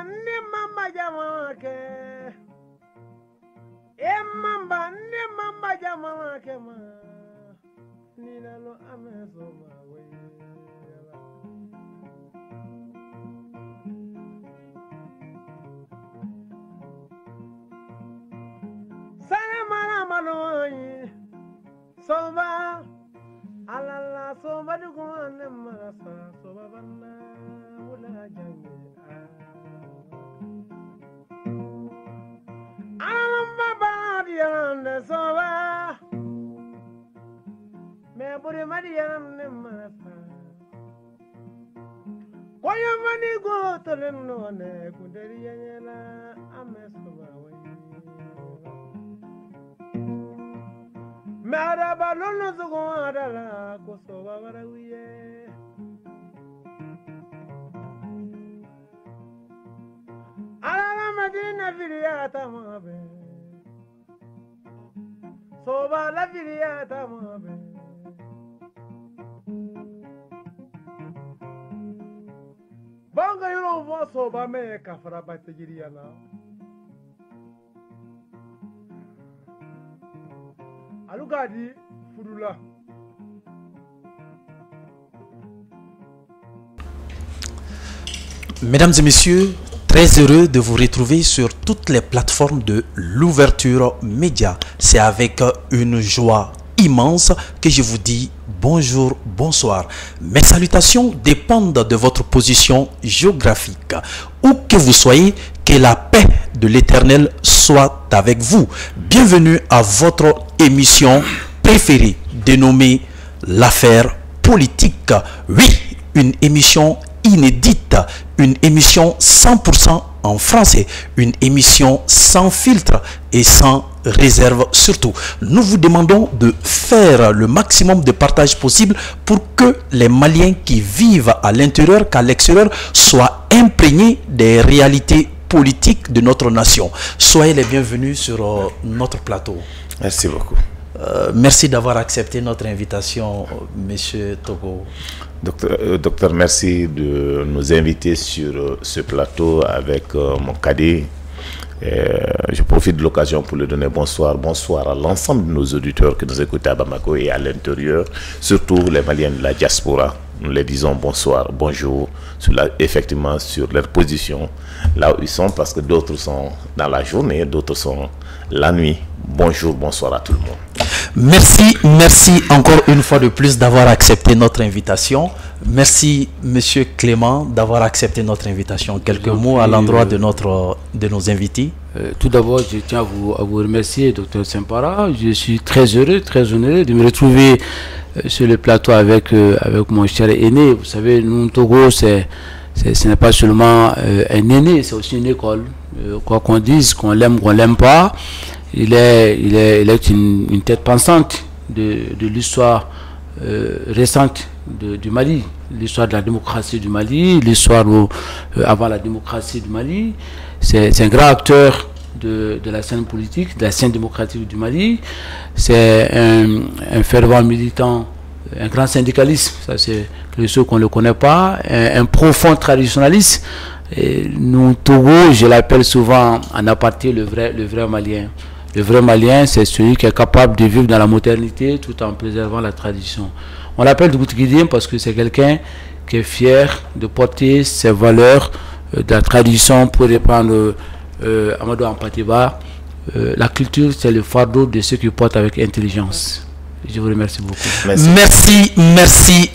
ni mama jamake. Mamba ni mama jamake ma. Ni lalo ameso ma we. Sana manoyi. Soba alala soba du gone marasa soba banna wala jangi alamba badiyan soba me buri madiyan marasa koya mani go tolen no ne kunderi yela amesoba Mara balolo zuguara la kosoba barawiye. Ala madina viriata mabe. Soba la viriata mabe. Banga yoro vo soba me kafara bategiriana. Alugadi Furula. Mesdames et messieurs, très heureux de vous retrouver sur toutes les plateformes de l'ouverture média. C'est avec une joie immense que je vous dis bonjour, bonsoir. Mes salutations dépendent de votre position géographique. Où que vous soyez, que la paix de l'Éternel soit avec vous. Bienvenue à votre émission préférée dénommée l'affaire politique. Oui, une émission inédite, une émission 100% en français, une émission sans filtre et sans réserve surtout. Nous vous demandons de faire le maximum de partage possible pour que les Maliens qui vivent à l'intérieur qu'à l'extérieur soient imprégnés des réalités politiques de notre nation. Soyez les bienvenus sur notre plateau. Merci beaucoup. Merci d'avoir accepté notre invitation, Monsieur Togo. Docteur, merci de nous inviter sur ce plateau avec mon cadet. Je profite de l'occasion pour lui donner bonsoir à l'ensemble de nos auditeurs qui nous écoutent à Bamako et à l'intérieur, surtout les Maliens de la diaspora. Nous les disons bonsoir, bonjour, effectivement sur leur position, là où ils sont, parce que d'autres sont dans la journée, d'autres sont la nuit. Bonjour, bonsoir à tout le monde. Merci encore une fois de plus d'avoir accepté notre invitation. Merci Monsieur Clément d'avoir accepté notre invitation. Quelques mots à l'endroit de nos invités. Tout d'abord, je tiens à vous remercier, Dr Sempara. Je suis très heureux, très honoré de me retrouver sur le plateau avec mon cher aîné. Vous savez, nous, Togo, ce n'est pas seulement un aîné, c'est aussi une école. Quoi qu'on dise, qu'on l'aime, qu'on l'aime pas, il est une tête pensante de l'histoire récente du Mali, l'histoire de la démocratie du Mali, l'histoire avant la démocratie du Mali. C'est un grand acteur de la scène politique, de la scène démocratique du Mali. C'est un fervent militant, un grand syndicaliste, ça c'est pour ceux qu'on ne le connaît pas, un profond traditionnaliste. Et nous, Togo, je l'appelle souvent en aparté le vrai Malien. Le vrai Malien, c'est celui qui est capable de vivre dans la modernité tout en préservant la tradition. On l'appelle Dougoutigidien parce que c'est quelqu'un qui est fier de porter ses valeurs de la tradition. Pour reprendre Amadou Ampatiba, la culture, c'est le fardeau de ceux qui portent avec intelligence. Je vous remercie beaucoup.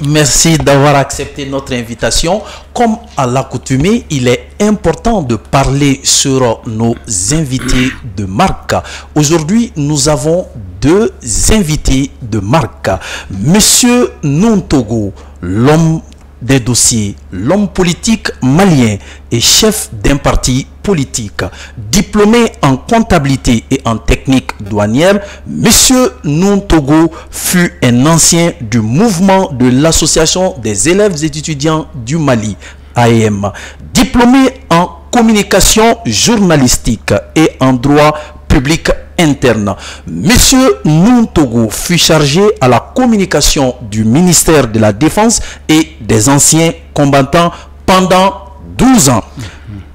Merci d'avoir accepté notre invitation. Comme à l'accoutumée, il est important de parler sur nos invités de marque. Aujourd'hui, nous avons deux invités de marque. Monsieur Nontogo, l'homme des dossiers, l'homme politique malien et chef d'un parti politique, diplômé en comptabilité et en technique douanière, Monsieur Nontogo fut un ancien du mouvement de l'Association des élèves et étudiants du Mali, AEM, diplômé en communication journalistique et en droit public interne. Monsieur Nontogo fut chargé à la communication du ministère de la Défense et des anciens combattants pendant 12 ans.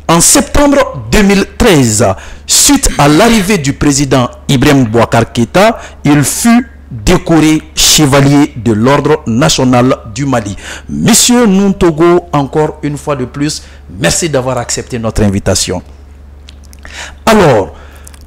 En septembre 2013, suite à l'arrivée du président Ibrahim Boubacar Keïta, il fut décoré chevalier de l'ordre national du Mali. Monsieur Nuntogo, encore une fois de plus, merci d'avoir accepté notre invitation. Alors,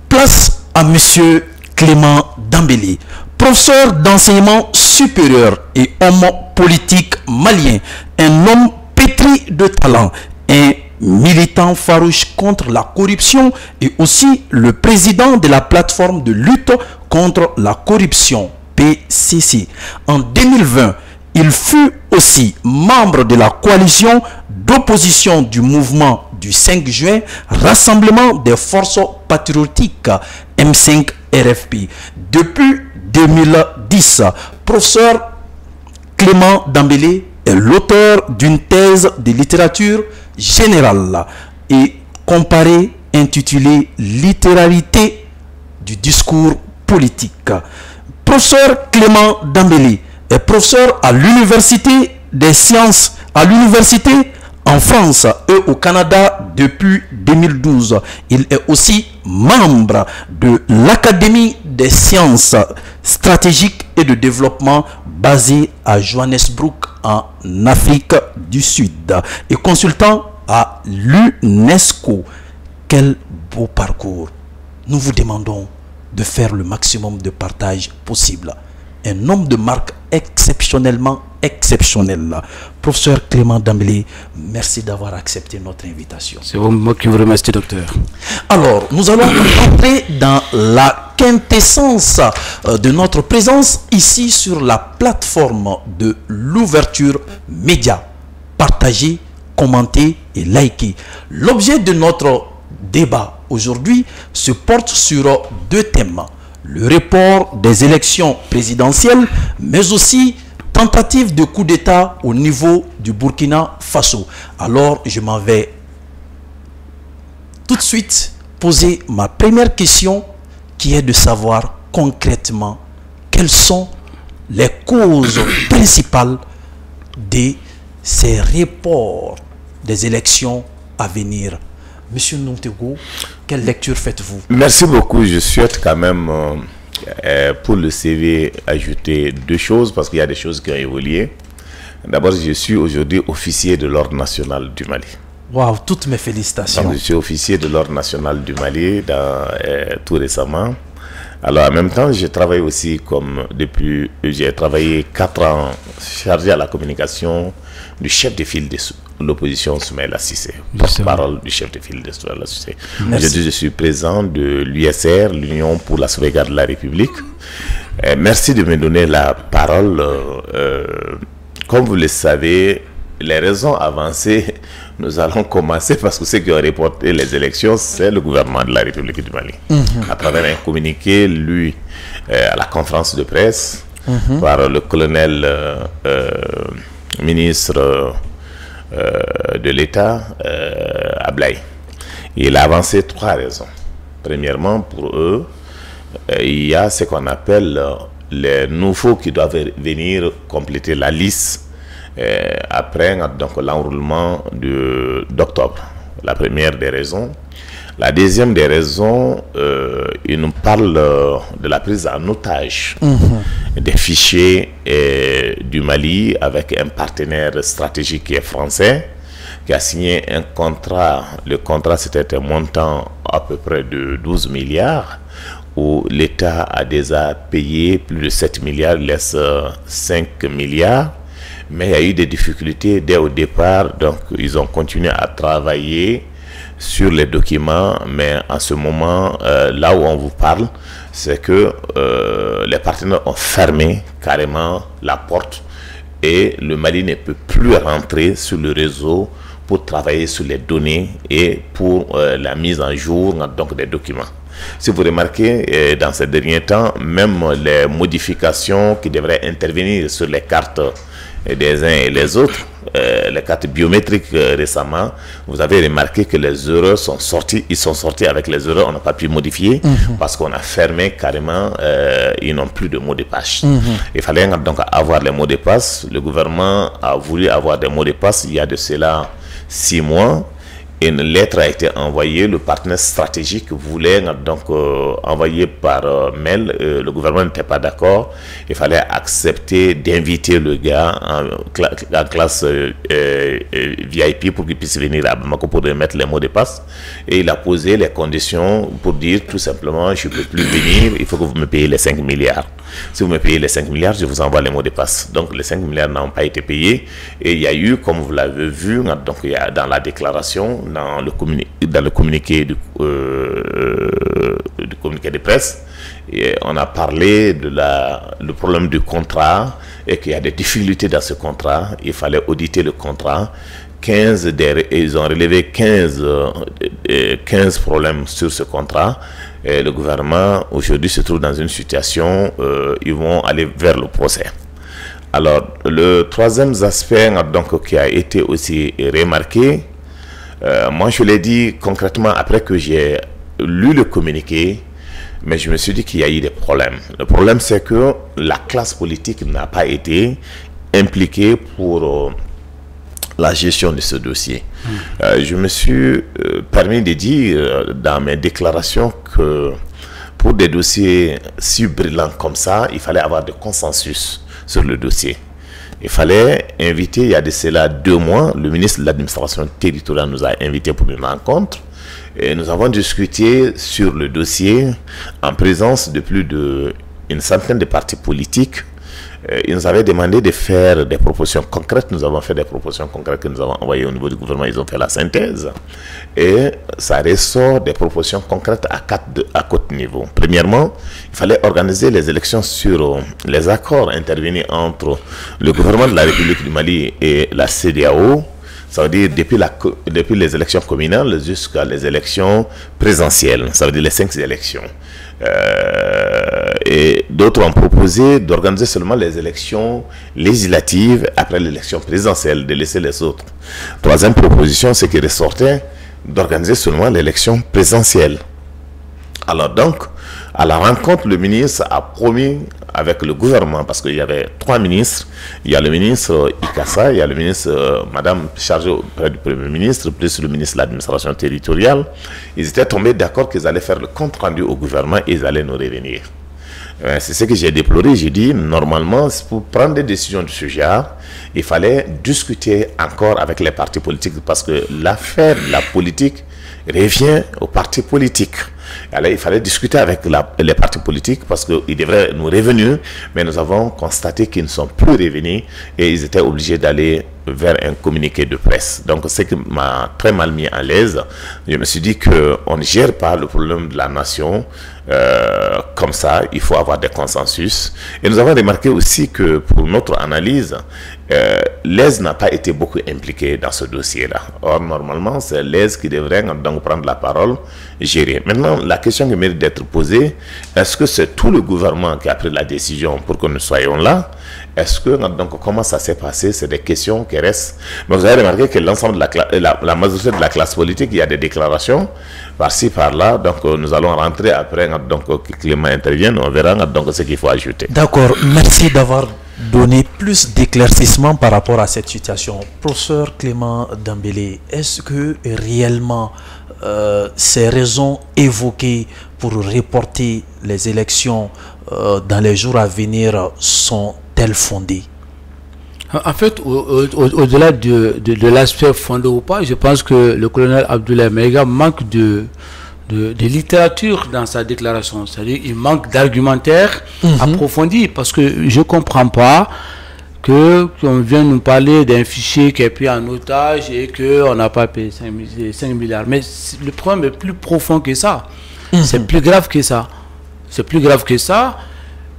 place à monsieur Clément Dambélé, professeur d'enseignement supérieur et homme politique malien, un homme pétri de talent, un militant farouche contre la corruption et aussi le président de la plateforme de lutte contre la corruption, PCC. En 2020, il fut aussi membre de la coalition d'opposition du mouvement du 5 juin, Rassemblement des forces patriotiques M5 RFP. Depuis 2010, professeur Clément Dambélé est l'auteur d'une thèse de littérature générale et comparée intitulée Littéralité du discours politique. Professeur Clément Dambélé est professeur à l'Université des sciences en France et au Canada depuis 2012. Il est aussi membre de l'Académie des sciences stratégiques et de développement basée à Johannesburg en Afrique du Sud et consultant à l'UNESCO. Quel beau parcours. Nous vous demandons de faire le maximum de partage possible. Un homme de marque exceptionnellement exceptionnel. Professeur Clément Dambélé, merci d'avoir accepté notre invitation. C'est moi qui vous remercie, docteur. Alors, nous allons entrer dans la quintessence de notre présence ici sur la plateforme de l'ouverture média. Partagez, commentez et likez. L'objet de notre débat aujourd'hui se porte sur deux thèmes. Le report des élections présidentielles, mais aussi tentative de coup d'État au niveau du Burkina Faso. Alors, je m'en vais tout de suite poser ma première question qui est de savoir concrètement quelles sont les causes principales de ces reports des élections à venir. Monsieur Nuntogo, quelle lecture faites-vous? Merci beaucoup. Je souhaite quand même, pour le CV, ajouter deux choses parce qu'il y a des choses qui ont évolué. D'abord, je suis aujourd'hui officier de l'Ordre national du Mali. Waouh, toutes mes félicitations. Donc, je suis officier de l'Ordre national du Mali tout récemment. Alors, en même temps, je travaille aussi j'ai travaillé 4 ans chargé à la communication du chef de file de l'opposition Soumaïla Cissé, porte-parole du chef de file de Soumaïla Cissé. Aujourd'hui, je suis président de l'USR, l'Union pour la sauvegarde de la République. Merci de me donner la parole. Comme vous le savez, les raisons avancées, nous allons commencer parce que ceux qui ont reporté les élections, c'est le gouvernement de la République du Mali. À travers un communiqué, lui, à la conférence de presse, par le colonel ministre de l'État, Ablaye. Il a avancé 3 raisons. Premièrement, pour eux, il y a ce qu'on appelle les nouveaux qui doivent venir compléter la liste après donc l'enroulement d'octobre. La première des raisons. La deuxième des raisons, il nous parle de la prise en otage des fichiers du Mali avec un partenaire stratégique qui est français, qui a signé un contrat. Le contrat, c'était un montant à peu près de 12 milliards, où l'État a déjà payé plus de 7 milliards, il laisse 5 milliards. Mais il y a eu des difficultés dès au départ, donc ils ont continué à travailler sur les documents, mais en ce moment, là où on vous parle, c'est que les partenaires ont fermé carrément la porte et le Mali ne peut plus rentrer sur le réseau pour travailler sur les données et pour la mise en jour donc des documents. Si vous remarquez, dans ces derniers temps, même les modifications qui devraient intervenir sur les cartes des uns et les autres, les cartes biométriques récemment, vous avez remarqué que les erreurs sont sorties, ils sont sortis avec les erreurs, on n'a pas pu modifier parce qu'on a fermé carrément, ils n'ont plus de mots de passe. Il fallait donc avoir les mots de passe. Le gouvernement a voulu avoir des mots de passe il y a de cela 6 mois une lettre a été envoyée. Le partenaire stratégique voulait donc envoyer par mail. Le gouvernement n'était pas d'accord. Il fallait accepter d'inviter le gars en classe VIP pour qu'il puisse venir à Bamako pour remettre les mots de passe. Et il a posé les conditions pour dire tout simplement, je ne peux plus venir, il faut que vous me payiez les 5 milliards. Si vous me payez les 5 milliards, je vous envoie les mots de passe. Donc les 5 milliards n'ont pas été payés. Et il y a eu, comme vous l'avez vu, donc il y a dans la déclaration, dans le communiqué du communiqué de presse, et on a parlé de le problème du contrat et qu'il y a des difficultés dans ce contrat. Il fallait auditer le contrat. Ils ont relevé 15 problèmes sur ce contrat. Et le gouvernement aujourd'hui se trouve dans une situation, ils vont aller vers le procès. Alors, le troisième aspect donc, qui a été aussi remarqué, moi je l'ai dit concrètement après que j'ai lu le communiqué, mais je me suis dit qu'il y a eu des problèmes. Le problème, c'est que la classe politique n'a pas été impliquée pour la gestion de ce dossier. Je me suis permis de dire dans mes déclarations que pour des dossiers si brillants comme ça, il fallait avoir de consensus sur le dossier. Il fallait inviter, il y a de cela 2 mois, le ministre de l'administration territoriale nous a invités pour une rencontre et nous avons discuté sur le dossier en présence de plus d'une centaine de partis politiques. Ils nous avaient demandé de faire des propositions concrètes. Nous avons fait des propositions concrètes que nous avons envoyées au niveau du gouvernement. Ils ont fait la synthèse. Et ça ressort des propositions concrètes à 4 niveaux. Premièrement, il fallait organiser les élections sur les accords intervenus entre le gouvernement de la République du Mali et la CEDEAO. Ça veut dire depuis les élections communales jusqu'à les élections présidentielles. Ça veut dire les 5 élections. Et d'autres ont proposé d'organiser seulement les élections législatives après l'élection présidentielle, de laisser les autres. Troisième proposition, ce qui ressortait, d'organiser seulement l'élection présidentielle. Alors donc, à la rencontre, le ministre a promis avec le gouvernement, parce qu'il y avait 3 ministres, il y a le ministre Ikassa, il y a le ministre, madame chargée auprès du Premier ministre, plus le ministre de l'administration territoriale. Ils étaient tombés d'accord qu'ils allaient faire le compte rendu au gouvernement et ils allaient nous revenir. C'est ce que j'ai déploré. J'ai dit, normalement, pour prendre des décisions de ce genre, il fallait discuter encore avec les partis politiques, parce que l'affaire de la politique revient aux partis politiques. Alors, il fallait discuter avec les partis politiques parce qu'ils devraient nous revenir, mais nous avons constaté qu'ils ne sont plus revenus et ils étaient obligés d'aller vers un communiqué de presse. Donc, ce qui m'a très mal mis à l'aise, je me suis dit qu'on ne gère pas le problème de la nation comme ça, il faut avoir des consensus. Et nous avons remarqué aussi que pour notre analyse, l'ES n'a pas été beaucoup impliqué dans ce dossier-là. Or, normalement, c'est l'ES qui devrait donc prendre la parole, gérer. Maintenant, la question qui mérite d'être posée, est-ce que c'est tout le gouvernement qui a pris la décision pour que nous soyons là? Est-ce que, donc, comment ça s'est passé? C'est des questions qui restent. Mais vous avez remarqué que l'ensemble de la majorité de la classe politique, il y a des déclarations par-ci, par-là. Donc, nous allons rentrer après, donc, que Clément intervienne, on verra donc ce qu'il faut ajouter. D'accord, merci d'avoir donné plus d'éclaircissement par rapport à cette situation. Professeur Clément Dembélé, est-ce que réellement ces raisons évoquées pour reporter les élections dans les jours à venir sont-elles fondées? En fait, au-delà de l'aspect fondé ou pas, je pense que le colonel Abdoulaye Maïga manque de littérature dans sa déclaration. C'est-à-dire qu'il manque d'argumentaire approfondi, parce que je ne comprends pas qu'on vient nous parler d'un fichier qui est pris en otage et qu'on n'a pas payé 5 milliards. Mais le problème est plus profond que ça. C'est plus grave que ça. C'est plus grave que ça.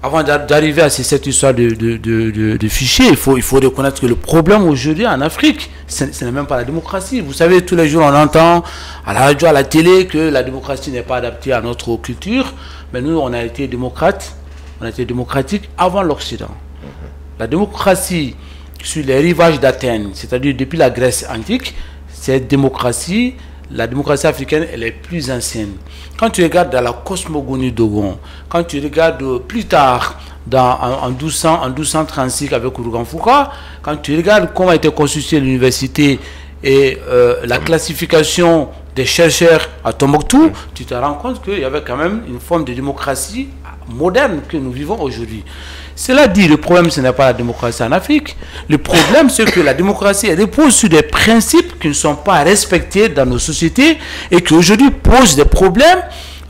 Avant d'arriver à cette histoire de fichier, il faut reconnaître que le problème aujourd'hui en Afrique, ce n'est même pas la démocratie. Vous savez, tous les jours, on entend à la radio, à la télé, que la démocratie n'est pas adaptée à notre culture. Mais nous, on a été démocrates, on a été démocratique avant l'Occident. La démocratie sur les rivages d'Athènes, c'est-à-dire depuis la Grèce antique, cette démocratie, la démocratie africaine, elle est plus ancienne. Quand tu regardes dans la cosmogonie d'Ogon, quand tu regardes plus tard en 1236 avec Rougan Foucault, quand tu regardes comment a été constituée l'université et la classification des chercheurs à Tombouctou, tu te rends compte qu'il y avait quand même une forme de démocratie moderne que nous vivons aujourd'hui. Cela dit, le problème, ce n'est pas la démocratie en Afrique. Le problème, c'est que la démocratie repose sur des principes qui ne sont pas respectés dans nos sociétés et qui aujourd'hui posent des problèmes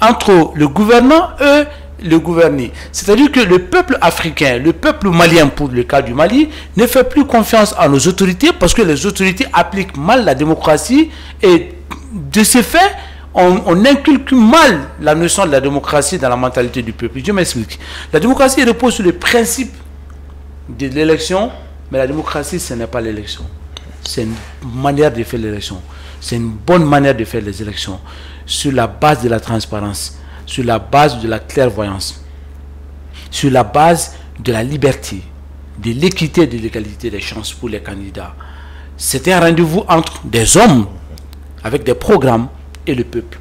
entre le gouvernant et le gouverné. C'est-à-dire que le peuple africain, le peuple malien pour le cas du Mali, ne fait plus confiance à nos autorités parce que les autorités appliquent mal la démocratie et de ce fait, on inculque mal la notion de la démocratie dans la mentalité du peuple. Je m'explique. La démocratie repose sur le principe de l'élection, mais la démocratie, ce n'est pas l'élection. C'est une manière de faire l'élection. C'est une bonne manière de faire les élections sur la base de la transparence, sur la base de la clairvoyance, sur la base de la liberté, de l'équité et de l'égalité des chances pour les candidats. C'était un rendez-vous entre des hommes avec des programmes et le peuple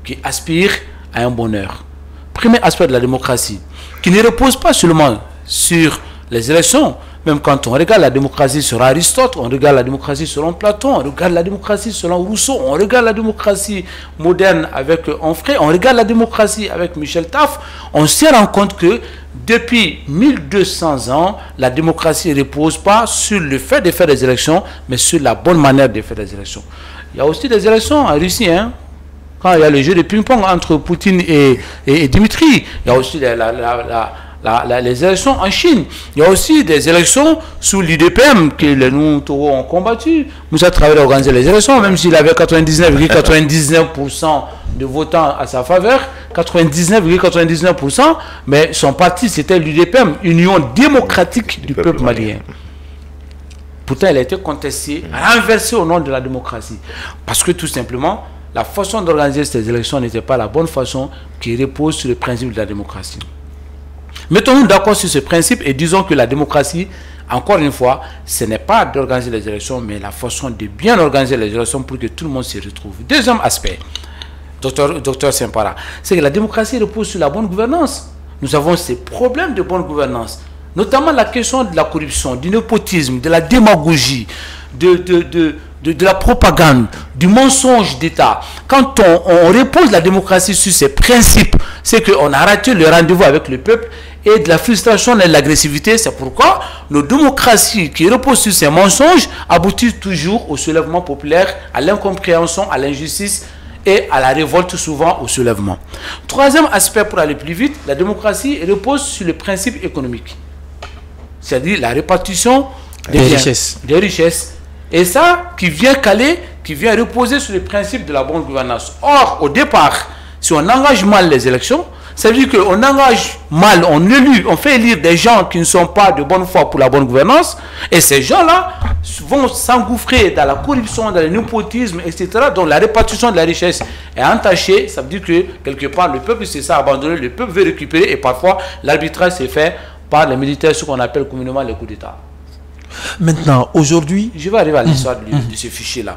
qui aspire à un bonheur. Premier aspect de la démocratie, qui ne repose pas seulement sur les élections. Même quand on regarde la démocratie selon Aristote, on regarde la démocratie selon Platon, on regarde la démocratie selon Rousseau, on regarde la démocratie moderne avec Onfray, on regarde la démocratie avec Michel Taft, on se rend compte que depuis 1200 ans, la démocratie ne repose pas sur le fait de faire des élections, mais sur la bonne manière de faire des élections. Il y a aussi des élections en Russie, hein, quand il y a le jeu de ping-pong entre Poutine et Dimitri. Il y a aussi les élections en Chine. Il y a aussi des élections sous l'UDPM que les Togo ont combattu. Moussa Traoré a organisé les élections, même s'il avait 99,99% de votants à sa faveur, 99,99%, mais son parti c'était l'UDPM, Union démocratique du peuple malien. Pourtant, elle a été contestée, renversée au nom de la démocratie. Parce que tout simplement, la façon d'organiser ces élections n'était pas la bonne façon qui repose sur le principe de la démocratie. Mettons-nous d'accord sur ce principe et disons que la démocratie, encore une fois, ce n'est pas d'organiser les élections, mais la façon de bien organiser les élections pour que tout le monde s'y retrouve. Deuxième aspect, docteur Sempara, c'est que la démocratie repose sur la bonne gouvernance. Nous avons ces problèmes de bonne gouvernance, notamment la question de la corruption, du népotisme, de la démagogie, de la propagande, du mensonge d'État. Quand on repose la démocratie sur ces principes, c'est qu'on a raté le rendez-vous avec le peuple et de la frustration et de l'agressivité. C'est pourquoi nos démocraties qui reposent sur ces mensonges aboutissent toujours au soulèvement populaire, à l'incompréhension, à l'injustice et à la révolte, souvent au soulèvement. Troisième aspect pour aller plus vite, la démocratie repose sur le principe économique, c'est-à-dire la répartition des richesses. Et ça, qui vient caler, qui vient reposer sur le principe de la bonne gouvernance. Or, au départ, si on engage mal les élections, ça veut dire qu'on engage mal, on fait élire des gens qui ne sont pas de bonne foi pour la bonne gouvernance, et ces gens-là vont s'engouffrer dans la corruption, dans le népotisme, etc. Donc la répartition de la richesse est entachée. Ça veut dire que, quelque part, le peuple s'est abandonné, le peuple veut récupérer, et parfois, l'arbitrage s'est fait par les militaires, ce qu'on appelle communément les coups d'État. Maintenant, aujourd'hui... Je vais arriver à l'histoire de ce fichier-là.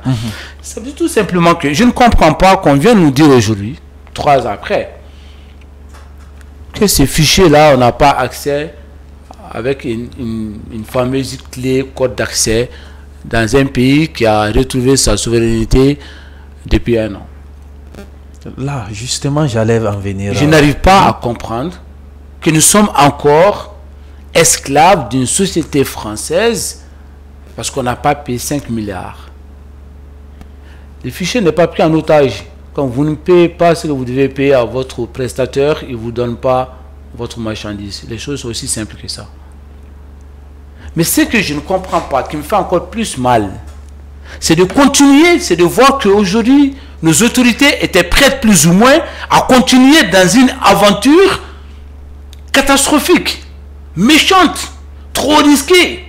Ça veut dire tout simplement que je ne comprends pas qu'on vienne nous dire aujourd'hui, 3 ans après, que ce fichier-là, on n'a pas accès avec une fameuse clé, code d'accès, dans un pays qui a retrouvé sa souveraineté depuis 1 an. Là, justement, j'allais en venir. Je n'arrive pas à comprendre que nous sommes encore esclaves d'une société française parce qu'on n'a pas payé 5 milliards. Le fichier n'est pas pris en otage. Quand vous ne payez pas ce que vous devez payer à votre prestataire, il ne vous donne pas votre marchandise. Les choses sont aussi simples que ça. Mais ce que je ne comprends pas, qui me fait encore plus mal, c'est de continuer, c'est de voir qu'aujourd'hui, nos autorités étaient prêtes plus ou moins à continuer dans une aventure catastrophique, méchante, trop risquée,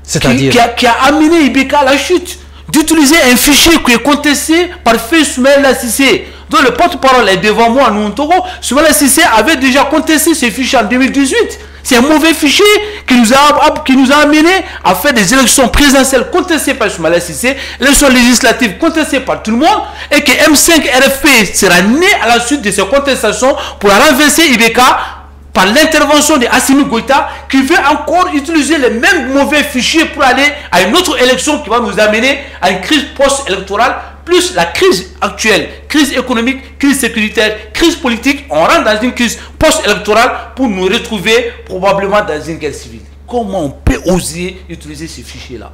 c'est-à-dire qui a amené Ibeka à la chute, d'utiliser un fichier qui est contesté par Feu Soumaïla Cissé, dont le porte-parole est devant moi, nous, Togo. Soumaïla Cissé avait déjà contesté ce fichier en 2018. C'est un mauvais fichier qui nous a amené à faire des élections présidentielles contestées par Soumaïla Cissé, élections législatives contestées par tout le monde, et que M5 RFP sera né à la suite de ces contestations pour renverser Ibeka par l'intervention de Assimi Goïta, qui veut encore utiliser les mêmes mauvais fichiers pour aller à une autre élection qui va nous amener à une crise post-électorale, plus la crise actuelle, crise économique, crise sécuritaire, crise politique. On rentre dans une crise post-électorale pour nous retrouver probablement dans une guerre civile. Comment on peut oser utiliser ces fichiers-là?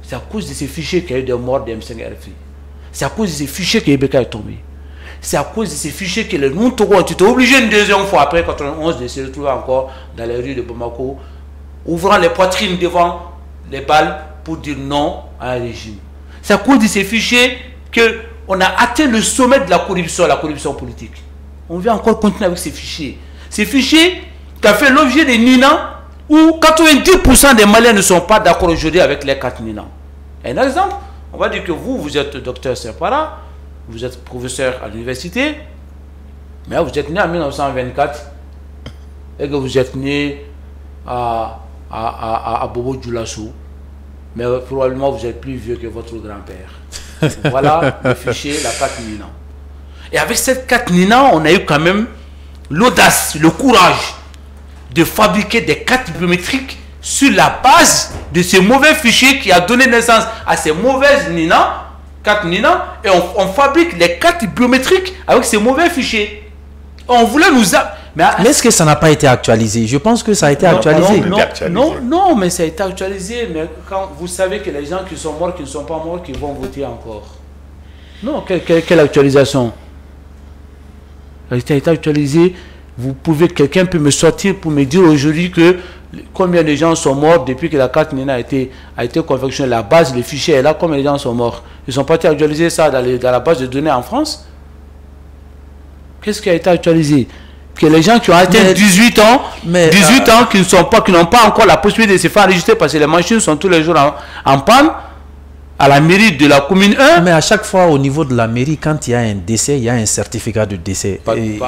C'est à cause de ces fichiers qu'il y a eu des morts de M5 RFI. C'est à cause de ces fichiers que Ibeka est tombé. C'est à cause de ces fichiers que les non-Togo ont été obligés une deuxième fois après 91 de se retrouver encore dans les rues de Bamako, ouvrant les poitrines devant les balles pour dire non à un régime. C'est à cause de ces fichiers qu'on a atteint le sommet de la corruption politique. On vient encore continuer avec ces fichiers. Ces fichiers qui ont fait l'objet des Nina, où 90% des Maliens ne sont pas d'accord aujourd'hui avec les 4 Nina. Un exemple, on va dire que vous êtes docteur Separa, vous êtes professeur à l'université, mais vous êtes né en 1924 et que vous êtes né à Bobo Djoulassou, mais probablement vous êtes plus vieux que votre grand-père. Voilà le fichier, la 4 Nina. Et avec cette 4 Nina, on a eu quand même l'audace, le courage de fabriquer des cartes biométriques sur la base de ces mauvais fichiers qui a donné naissance à ces mauvaises Nina, 4 Nina, et on fabrique les cartes biométriques avec ces mauvais fichiers. On voulait nous... Mais est-ce que ça n'a pas été actualisé? Je pense que ça a été actualisé. Non, mais ça a été actualisé, mais quand vous savez que les gens qui sont morts, qui ne sont pas morts, qui vont voter encore. Non, quelle actualisation? Ça a été actualisé. Quelqu'un peut me sortir pour me dire aujourd'hui que combien de gens sont morts depuis que la carte Nina a été confectionnée. La base, le fichier est là, combien de gens sont morts? Ils sont partis actualiser ça dans la base de données en France. Qu'est-ce qui a été actualisé? Que les gens qui ont atteint 18 ans, qui n'ont pas encore la possibilité de se faire enregistrer parce que les machines sont tous les jours en panne, à la mairie de la commune 1. Mais à chaque fois, au niveau de la mairie, quand il y a un décès, il y a un certificat de décès. Oui,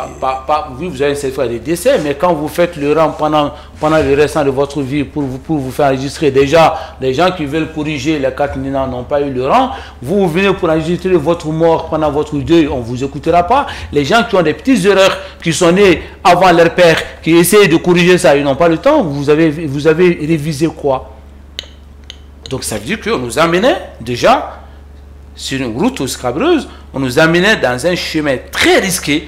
vous avez un certificat de décès, mais quand vous faites le rang pendant le restant de votre vie pour vous faire enregistrer, déjà, les gens qui veulent corriger les 4 Nina n'ont pas eu le rang. Vous venez pour enregistrer votre mort pendant votre deuil, on ne vous écoutera pas. Les gens qui ont des petites erreurs, qui sont nés avant leur père, qui essayent de corriger ça, ils n'ont pas le temps. Vous avez révisé quoi? Donc ça veut dire qu'on nous amenait déjà sur une route scabreuse, on nous amenait dans un chemin très risqué.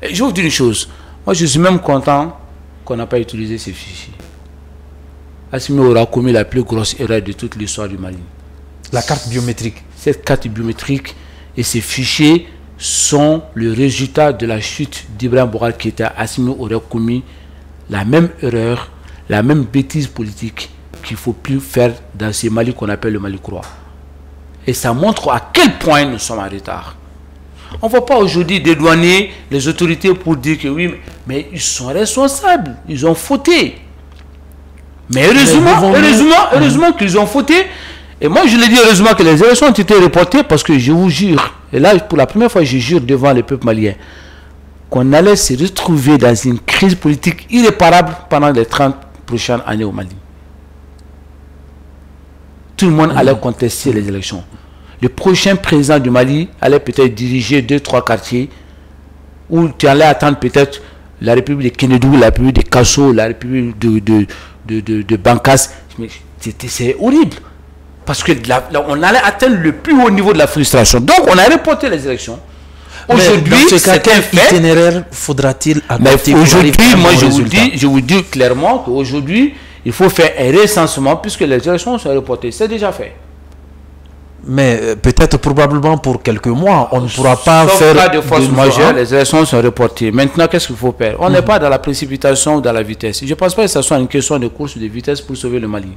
Et je vais vous dire une chose, moi je suis même content qu'on n'a pas utilisé ces fichiers. Assimi aura commis la plus grosse erreur de toute l'histoire du Mali. La carte biométrique. Cette carte biométrique et ces fichiers sont le résultat de la chute d'Ibrahim Boubacar Keïta. Assimi aurait commis la même erreur, la même bêtise politique qu'il ne faut plus faire dans ces Mali qu'on appelle le Mali Croix. Et ça montre à quel point nous sommes en retard. On ne va pas aujourd'hui dédouaner les autorités pour dire que oui, mais ils sont responsables, ils ont fauté. Mais heureusement qu'ils ont fauté. Et moi je l'ai dit, heureusement que les élections ont été reportées, parce que je vous jure, et là pour la première fois je jure devant le peuple malien, qu'on allait se retrouver dans une crise politique irréparable pendant les 30 prochaines années au Mali. Tout le monde allait contester les élections. Le prochain président du Mali allait peut-être diriger 2-3 quartiers où tu allais attendre peut-être la République de Kénédou, la République de Kasso, la République de Bankas. C'est horrible. Parce que on allait atteindre le plus haut niveau de la frustration. Donc on a reporté les élections. Aujourd'hui, c'est un fait. Itinéraire faudra-t-il adopter? Aujourd'hui, moi je vous dis clairement qu'aujourd'hui, il faut faire un recensement puisque les élections sont reportées. C'est déjà fait. Mais peut-être probablement pour quelques mois, on ne pourra pas faire cas de force majeure, les élections sont reportées. Maintenant, qu'est-ce qu'il faut faire? On n'est pas dans la précipitation ou dans la vitesse. Je ne pense pas que ce soit une question de course de vitesse pour sauver le Mali.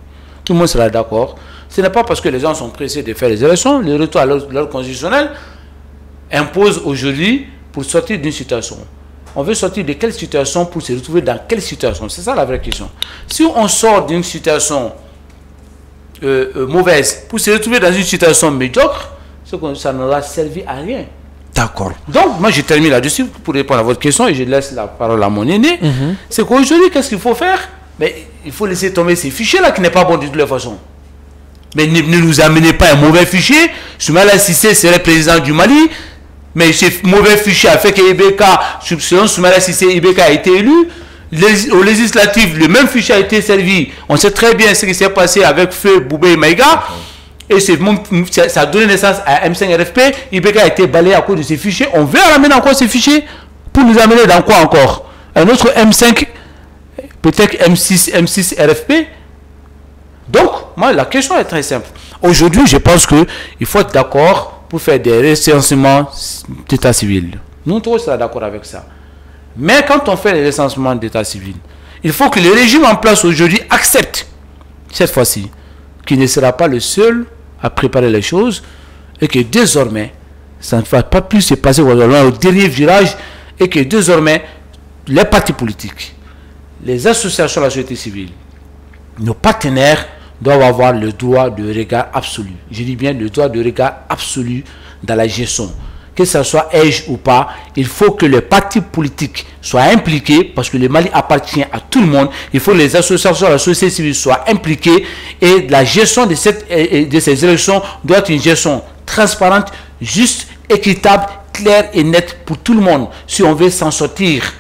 Tout le monde sera d'accord. Ce n'est pas parce que les gens sont pressés de faire les élections. Le retour à l'ordre constitutionnel impose aujourd'hui pour sortir d'une situation. On veut sortir de quelle situation pour se retrouver dans quelle situation? C'est ça la vraie question. Si on sort d'une situation mauvaise pour se retrouver dans une situation médiocre, ça n'aura servi à rien. D'accord. Donc, moi, je termine là-dessus pour répondre à votre question et je laisse la parole à mon aîné. C'est qu'aujourd'hui, qu'est-ce qu'il faut faire? Mais il faut laisser tomber ces fichiers-là qui n'est pas bon de toutes les façons. Mais ne nous amenez pas un mauvais fichier. Soumaïla Cissé serait président du Mali. Mais ce mauvais fichier a fait que IBK, selon Soumaïla Cissé, IBK a été élu. Au législatif, le même fichier a été servi. On sait très bien ce qui s'est passé avec Feu Boubé et Maïga. Et ça a donné naissance à M5RFP. IBK a été balayé à cause de ces fichiers. On veut ramener encore ces fichiers pour nous amener dans quoi encore? Un autre M5, peut-être M6 RFP. Donc, moi, la question est très simple. Aujourd'hui, je pense qu'il faut être d'accord pour faire des recensements d'état civil. Nous, tous, sommes d'accord avec ça. Mais quand on fait les recensements d'état civil, il faut que le régime en place aujourd'hui accepte, cette fois-ci, qu'il ne sera pas le seul à préparer les choses et que désormais, ça ne va pas plus se passer au dernier virage et que désormais, les partis politiques, les associations de la société civile, nos partenaires doivent avoir le droit de regard absolu. Je dis bien le droit de regard absolu dans la gestion. Que ce soit âge ou pas, il faut que les partis politiques soient impliqués parce que le Mali appartient à tout le monde. Il faut que les associations de la société civile soient impliquées et la gestion de ces élections doit être une gestion transparente, juste, équitable, claire et nette pour tout le monde si on veut s'en sortir.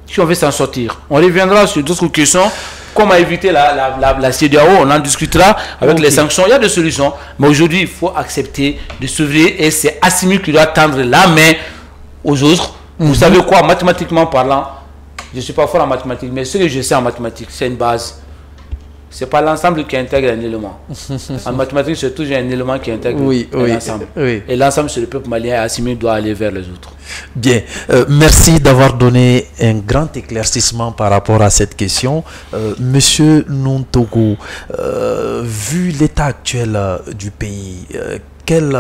Si on veut s'en sortir. On reviendra sur d'autres questions. Comment éviter la CEDEAO, on en discutera avec les sanctions. Il y a des solutions, mais aujourd'hui, il faut accepter de s'ouvrir et c'est Assimi qui doit tendre la main aux autres. Vous savez quoi, mathématiquement parlant, je ne suis pas fort en mathématiques, mais ce que je sais en mathématiques, c'est une base. Ce n'est pas l'ensemble qui intègre un élément. En mathématiques, c'est toujours un élément qui intègre l'ensemble. Et l'ensemble, c'est le peuple malien et Assimi doit aller vers les autres. Bien, merci d'avoir donné un grand éclaircissement par rapport à cette question. Monsieur Nuntogo, vu l'état actuel du pays, quelle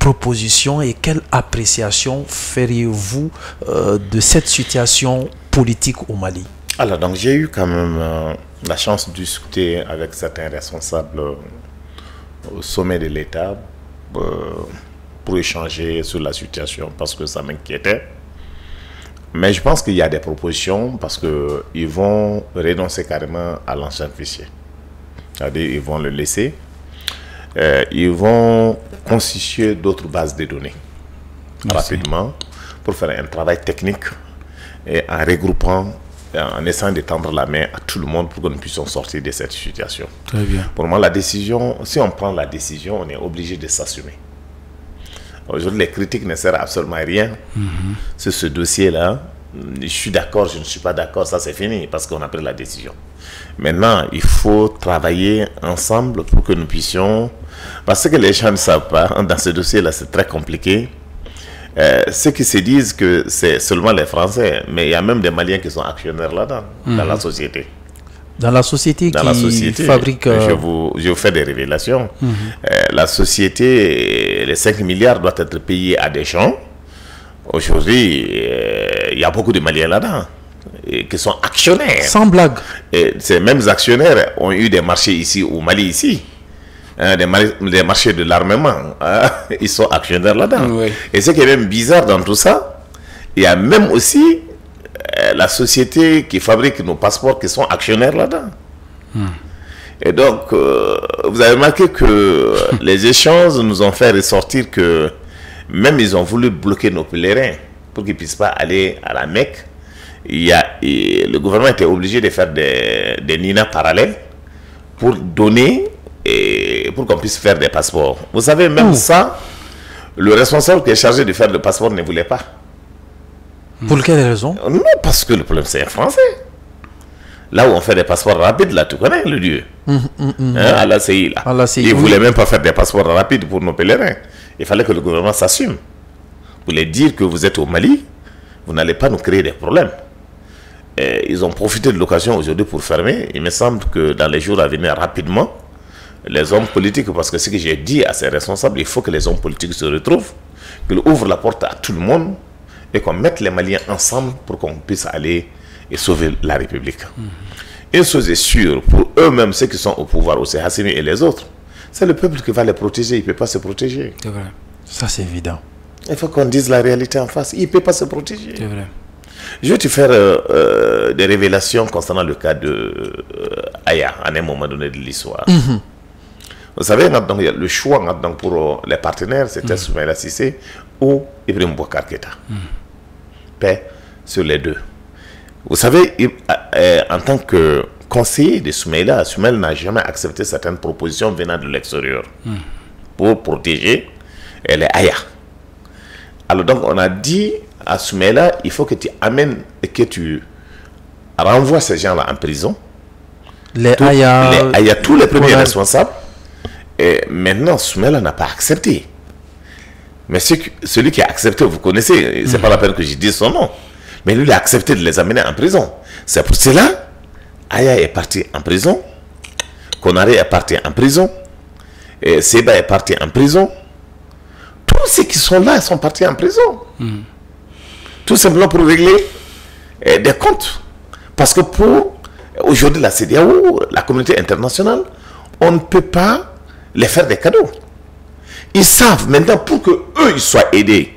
proposition et quelle appréciation feriez-vous de cette situation politique au Mali? Alors, donc j'ai eu quand même la chance de discuter avec certains responsables au sommet de l'État pour échanger sur la situation parce que ça m'inquiétait. Mais je pense qu'il y a des propositions parce qu'ils vont renoncer carrément à l'ancien fichier. C'est-à-dire ils vont le laisser. Ils vont constituer d'autres bases de données rapidement pour faire un travail technique et en regroupant, en essayant de tendre la main à tout le monde pour que nous puissions sortir de cette situation. Très bien. Pour moi, la décision, si on prend la décision, on est obligé de s'assumer. Aujourd'hui, les critiques ne servent absolument à rien sur ce dossier-là. Je suis d'accord, je ne suis pas d'accord, ça c'est fini parce qu'on a pris la décision. Maintenant, il faut travailler ensemble pour que nous puissions... Parce que les gens ne savent pas, dans ce dossier-là, c'est très compliqué. Ceux qui se disent que c'est seulement les Français, mais il y a même des Maliens qui sont actionnaires là-dedans, dans la société. Dans la société qui fabrique... Je vous fais des révélations. La société, les 5 milliards doivent être payés à des gens. Aujourd'hui, il y a beaucoup de Maliens là-dedans qui sont actionnaires. Sans blague. Et ces mêmes actionnaires ont eu des marchés ici au Mali, ici. Des marchés de l'armement. Ils sont actionnaires là-dedans. Oui. Et ce qui est même bizarre dans tout ça, il y a même aussi la société qui fabrique nos passeports qui sont actionnaires là-dedans. Et donc, vous avez remarqué que les échanges nous ont fait ressortir que même ils ont voulu bloquer nos pèlerins pour qu'ils ne puissent pas aller à la Mecque. Le gouvernement était obligé de faire des NINA parallèles pour donner et pour qu'on puisse faire des passeports. Vous savez, même ça, le responsable qui est chargé de faire le passeport ne voulait pas. Pour quelle raison? Non, parce que le problème c'est un Français. Là où on fait des passeports rapides, là tu connais le lieu. À la CI, là. Ils ne voulaient même pas faire des passeports rapides pour nos pèlerins. Il fallait que le gouvernement s'assume. Vous voulez dire que vous êtes au Mali, vous n'allez pas nous créer des problèmes. Et ils ont profité de l'occasion aujourd'hui pour fermer. Il me semble que dans les jours à venir, rapidement, les hommes politiques, parce que ce que j'ai dit à ces responsables, il faut que les hommes politiques se retrouvent, qu'ils ouvrent la porte à tout le monde et qu'on mette les Maliens ensemble pour qu'on puisse aller et sauver la République. Une chose est sûre, pour eux-mêmes, ceux qui sont au pouvoir, aussi Assimi et les autres, c'est le peuple qui va les protéger, il ne peut pas se protéger. C'est vrai. Ça c'est évident. Il faut qu'on dise la réalité en face, il ne peut pas se protéger. C'est vrai. Je vais te faire des révélations concernant le cas de Aya, à un moment donné de l'histoire. Vous savez, donc, le choix donc, pour les partenaires, c'était Soumaïla Cissé, ou Ibrahim Boubacar Keïta. Paix sur les deux. Vous savez, en tant que conseiller de Soumaïla, Soumaïla n'a jamais accepté certaines propositions venant de l'extérieur pour protéger les Aya. Alors donc on a dit à Soumaïla, il faut que tu amènes et que tu renvoies ces gens-là en prison. Les Aya, tous les premiers responsables. Et maintenant, Soumaïla n'a pas accepté. Mais celui qui a accepté, vous connaissez, c'est pas la peine que je dise son nom. Mais lui, il a accepté de les amener en prison. C'est pour cela, Aya est parti en prison, Konaré est parti en prison, et Seba est parti en prison. Tous ceux qui sont là sont partis en prison. Tout simplement pour régler des comptes. Parce que pour aujourd'hui la CEDEAO, la communauté internationale, on ne peut pas les faire des cadeaux. Ils savent maintenant pour que eux ils soient aidés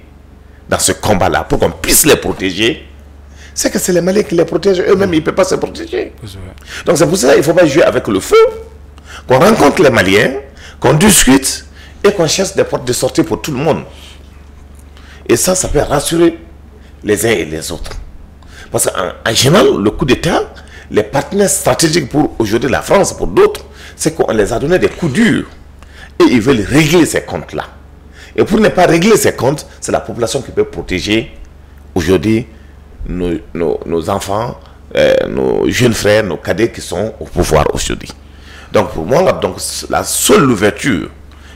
dans ce combat-là, pour qu'on puisse les protéger, c'est que c'est les Maliens qui les protègent, eux-mêmes ils ne peuvent pas se protéger. Donc c'est pour ça qu'il ne faut pas jouer avec le feu, qu'on rencontre les Maliens, qu'on discute et qu'on cherche des portes de sortie pour tout le monde. Et ça peut rassurer les uns et les autres. Parce qu'en général, le coup d'État, les partenaires stratégiques pour aujourd'hui la France, pour d'autres, c'est qu'on les a donné des coups durs. Et ils veulent régler ces comptes-là. Et pour ne pas régler ces comptes, c'est la population qui peut protéger aujourd'hui nos enfants, nos jeunes frères, nos cadets qui sont au pouvoir aujourd'hui. Donc pour moi, donc, la seule ouverture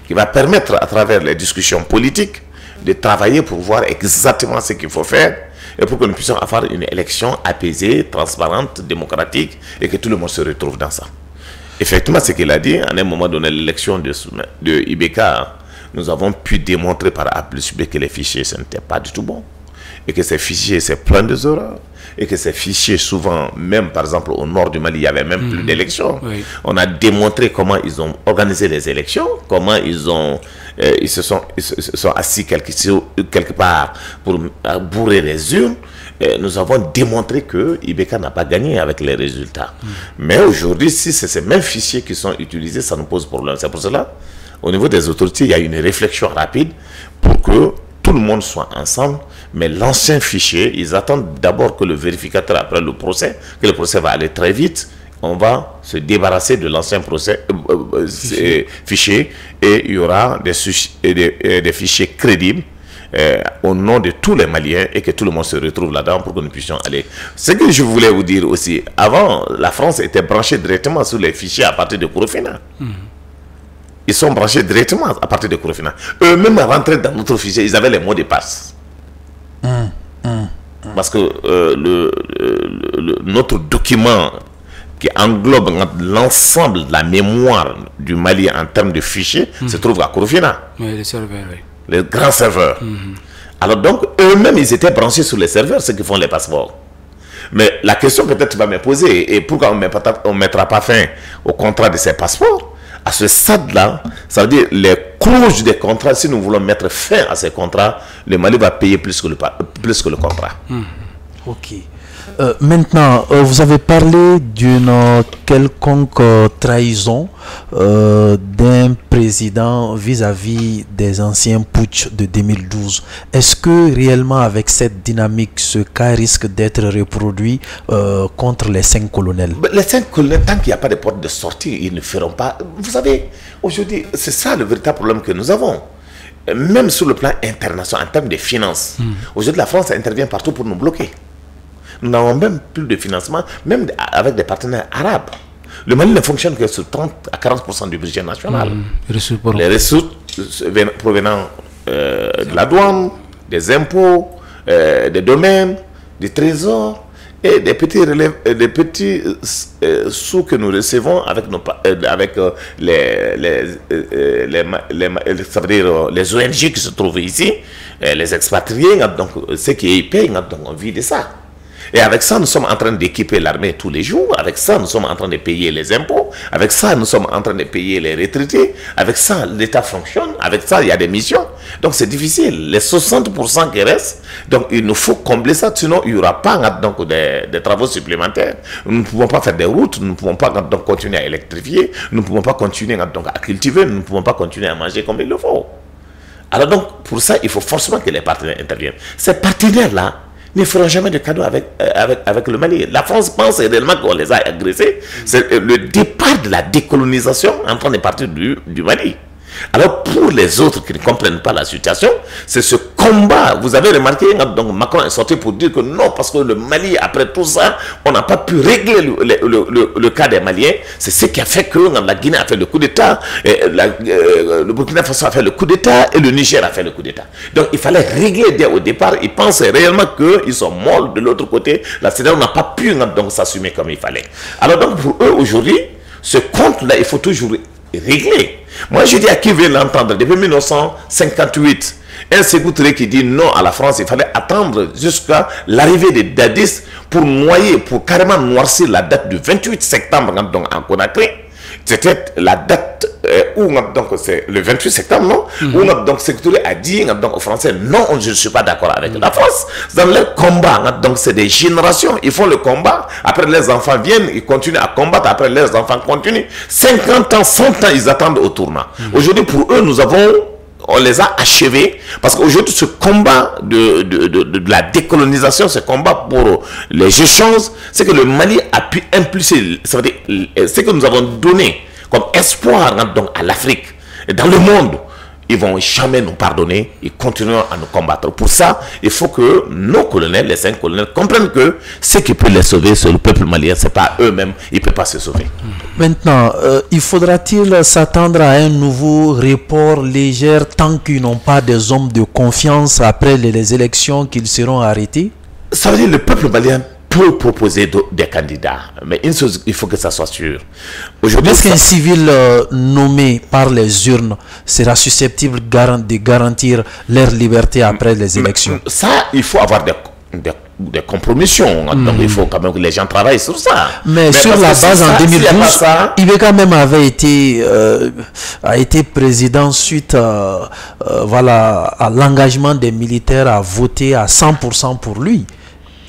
qui va permettre à travers les discussions politiques de travailler pour voir exactement ce qu'il faut faire et pour que nous puissions avoir une élection apaisée, transparente, démocratique et que tout le monde se retrouve dans ça. Effectivement, ce qu'il a dit, à un moment donné, l'élection de Ibeka, nous avons pu démontrer par A plus B que les fichiers, ce n'était pas du tout bon. Et que ces fichiers, c'est plein de erreurs. Et que ces fichiers, souvent, même par exemple au nord du Mali, il n'y avait même plus d'élections. Oui. On a démontré comment ils ont organisé les élections, comment ils se sont assis quelque part pour bourrer les urnes. Et nous avons démontré que Ibeka n'a pas gagné avec les résultats. Mais aujourd'hui, si c'est ces mêmes fichiers qui sont utilisés, ça nous pose problème. C'est pour cela, au niveau des autorités, il y a une réflexion rapide pour que tout le monde soit ensemble. Mais l'ancien fichier, ils attendent d'abord que le vérificateur, après le procès, que le procès va aller très vite, on va se débarrasser de l'ancien fichier et il y aura des fichiers crédibles au nom de tous les Maliens et que tout le monde se retrouve là-dedans pour que nous puissions aller. Ce que je voulais vous dire aussi, avant, la France était branchée directement sur les fichiers à partir de Korofina. Ils sont branchés directement à partir de Korofina. Eux-mêmes rentraient dans notre fichier, ils avaient les mots de passe. Parce que notre document qui englobe l'ensemble de la mémoire du Mali en termes de fichiers se trouve à Korofina. Oui, les serveurs, oui. Les grands serveurs. Alors donc, eux-mêmes, ils étaient branchés sur les serveurs, ceux qui font les passeports. Mais la question peut-être va me poser, et pourquoi on ne mettra pas fin au contrat de ces passeports? À ce stade-là, ça veut dire les clauses des contrats, si nous voulons mettre fin à ces contrats, le Mali va payer plus que le contrat. Ok. Maintenant, vous avez parlé d'une quelconque trahison d'un président vis-à-vis des anciens putsch de 2012. Est-ce que réellement avec cette dynamique, ce cas risque d'être reproduit contre les 5 colonels? Les 5 colonels, tant qu'il n'y a pas de porte de sortie, ils ne feront pas. Vous savez, aujourd'hui, c'est ça le véritable problème que nous avons. Même sur le plan international, en termes de finances. Aujourd'hui, la France intervient partout pour nous bloquer. Nous n'avons même plus de financement, même avec des partenaires arabes. Le Mali ne fonctionne que sur 30 à 40% du budget national. Les ressources provenant de la douane, des impôts, des domaines, du trésor et des petits sous que nous recevons avec les ONG qui se trouvent ici, les expatriés, donc ceux qui payent, donc on vit de ça. Et avec ça, nous sommes en train d'équiper l'armée tous les jours. Avec ça, nous sommes en train de payer les impôts. Avec ça, nous sommes en train de payer les retraités. Avec ça, l'État fonctionne. Avec ça, il y a des missions. Donc, c'est difficile. Les 60% qui restent, donc il nous faut combler ça. Sinon, il n'y aura pas donc, des travaux supplémentaires. Nous ne pouvons pas faire des routes. Nous ne pouvons pas donc, continuer à électrifier. Nous ne pouvons pas continuer donc, à cultiver. Nous ne pouvons pas continuer à manger comme il le faut. Alors donc, pour ça, il faut forcément que les partenaires interviennent. Ces partenaires-là ne feront jamais de cadeau avec le Mali. La France pense réellement qu'on les a agressés. C'est le départ de la décolonisation en train de partir du Mali. Alors pour les autres qui ne comprennent pas la situation, c'est ce combat. Vous avez remarqué, donc Macron est sorti pour dire que non, parce que le Mali, après tout ça, on n'a pas pu régler le cas des Maliens. C'est ce qui a fait que la Guinée a fait le coup d'État, le Burkina Faso a fait le coup d'État et le Niger a fait le coup d'État. Donc il fallait régler dès au départ. Ils pensaient réellement qu'ils sont morts de l'autre côté. La CEDEAO n'a pas pu donc s'assumer comme il fallait. Alors donc pour eux aujourd'hui, ce compte-là, il faut toujours régler. Moi, je dis à qui veut l'entendre, depuis 1958, un Sékou Touré qui dit non à la France, il fallait attendre jusqu'à l'arrivée des dadistes pour noyer, pour carrément noircir la date du 28 septembre donc, en Conakry. C'était la date où donc c'est le 28 septembre, non? Où donc Sékou Touré a dit donc aux Français non, je ne suis pas d'accord avec la France. Dans leur combat, donc c'est des générations, ils font le combat. Après les enfants viennent, ils continuent à combattre. Après les enfants continuent. 50 ans, 100 ans, ils attendent au tournant. Aujourd'hui, pour eux, on les a achevés parce qu'aujourd'hui ce combat de la décolonisation, ce combat pour les échanges, c'est que le Mali a pu impulser, ça veut dire, ce que nous avons donné comme espoir donc à l'Afrique et dans le monde. Ils vont jamais nous pardonner, ils continueront à nous combattre. Pour ça, il faut que nos colonels, les 5 colonels, comprennent que ce qui peut les sauver, c'est le peuple malien, c'est pas eux-mêmes, ils ne peuvent pas se sauver. Maintenant, il faudra-t-il s'attendre à un nouveau report léger tant qu'ils n'ont pas des hommes de confiance après les élections qu'ils seront arrêtés? Ça veut dire que le peuple malien peut proposer des candidats, mais une chose, il faut que ça soit sûr. Est-ce qu'un civil nommé par les urnes sera susceptible de garantir leur liberté après les élections? Ça, il faut avoir des compromissions. Donc il faut quand même que les gens travaillent sur ça. Mais sur la base, en 2012, Ibeka même avait été président suite voilà, à l'engagement des militaires à voter à 100% pour lui.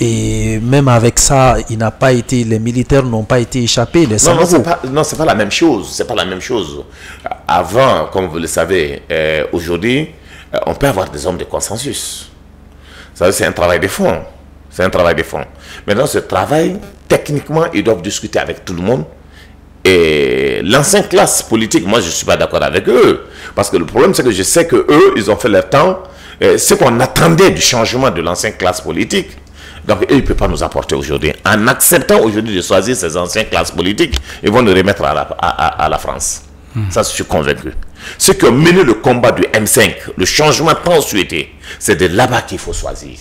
Et même avec ça, les militaires n'ont pas été échappés. Non, c'est pas la même chose. C'est pas la même chose. Avant, comme vous le savez, aujourd'hui, on peut avoir des hommes de consensus. Ça, c'est un travail de fond. C'est un travail de fond. Maintenant, ce travail, techniquement, ils doivent discuter avec tout le monde. Et l'ancienne classe politique, moi, je ne suis pas d'accord avec eux. Parce que le problème, c'est que je sais que eux, ils ont fait leur temps. Ce qu'on attendait du changement de l'ancienne classe politique. Donc, eux, ils ne peuvent pas nous apporter aujourd'hui. En acceptant aujourd'hui de choisir ces anciennes classes politiques, ils vont nous remettre à la France. Ça, je suis convaincu. Ceux qui ont mené le combat du M5, le changement tant souhaité, c'est de là-bas qu'il faut choisir.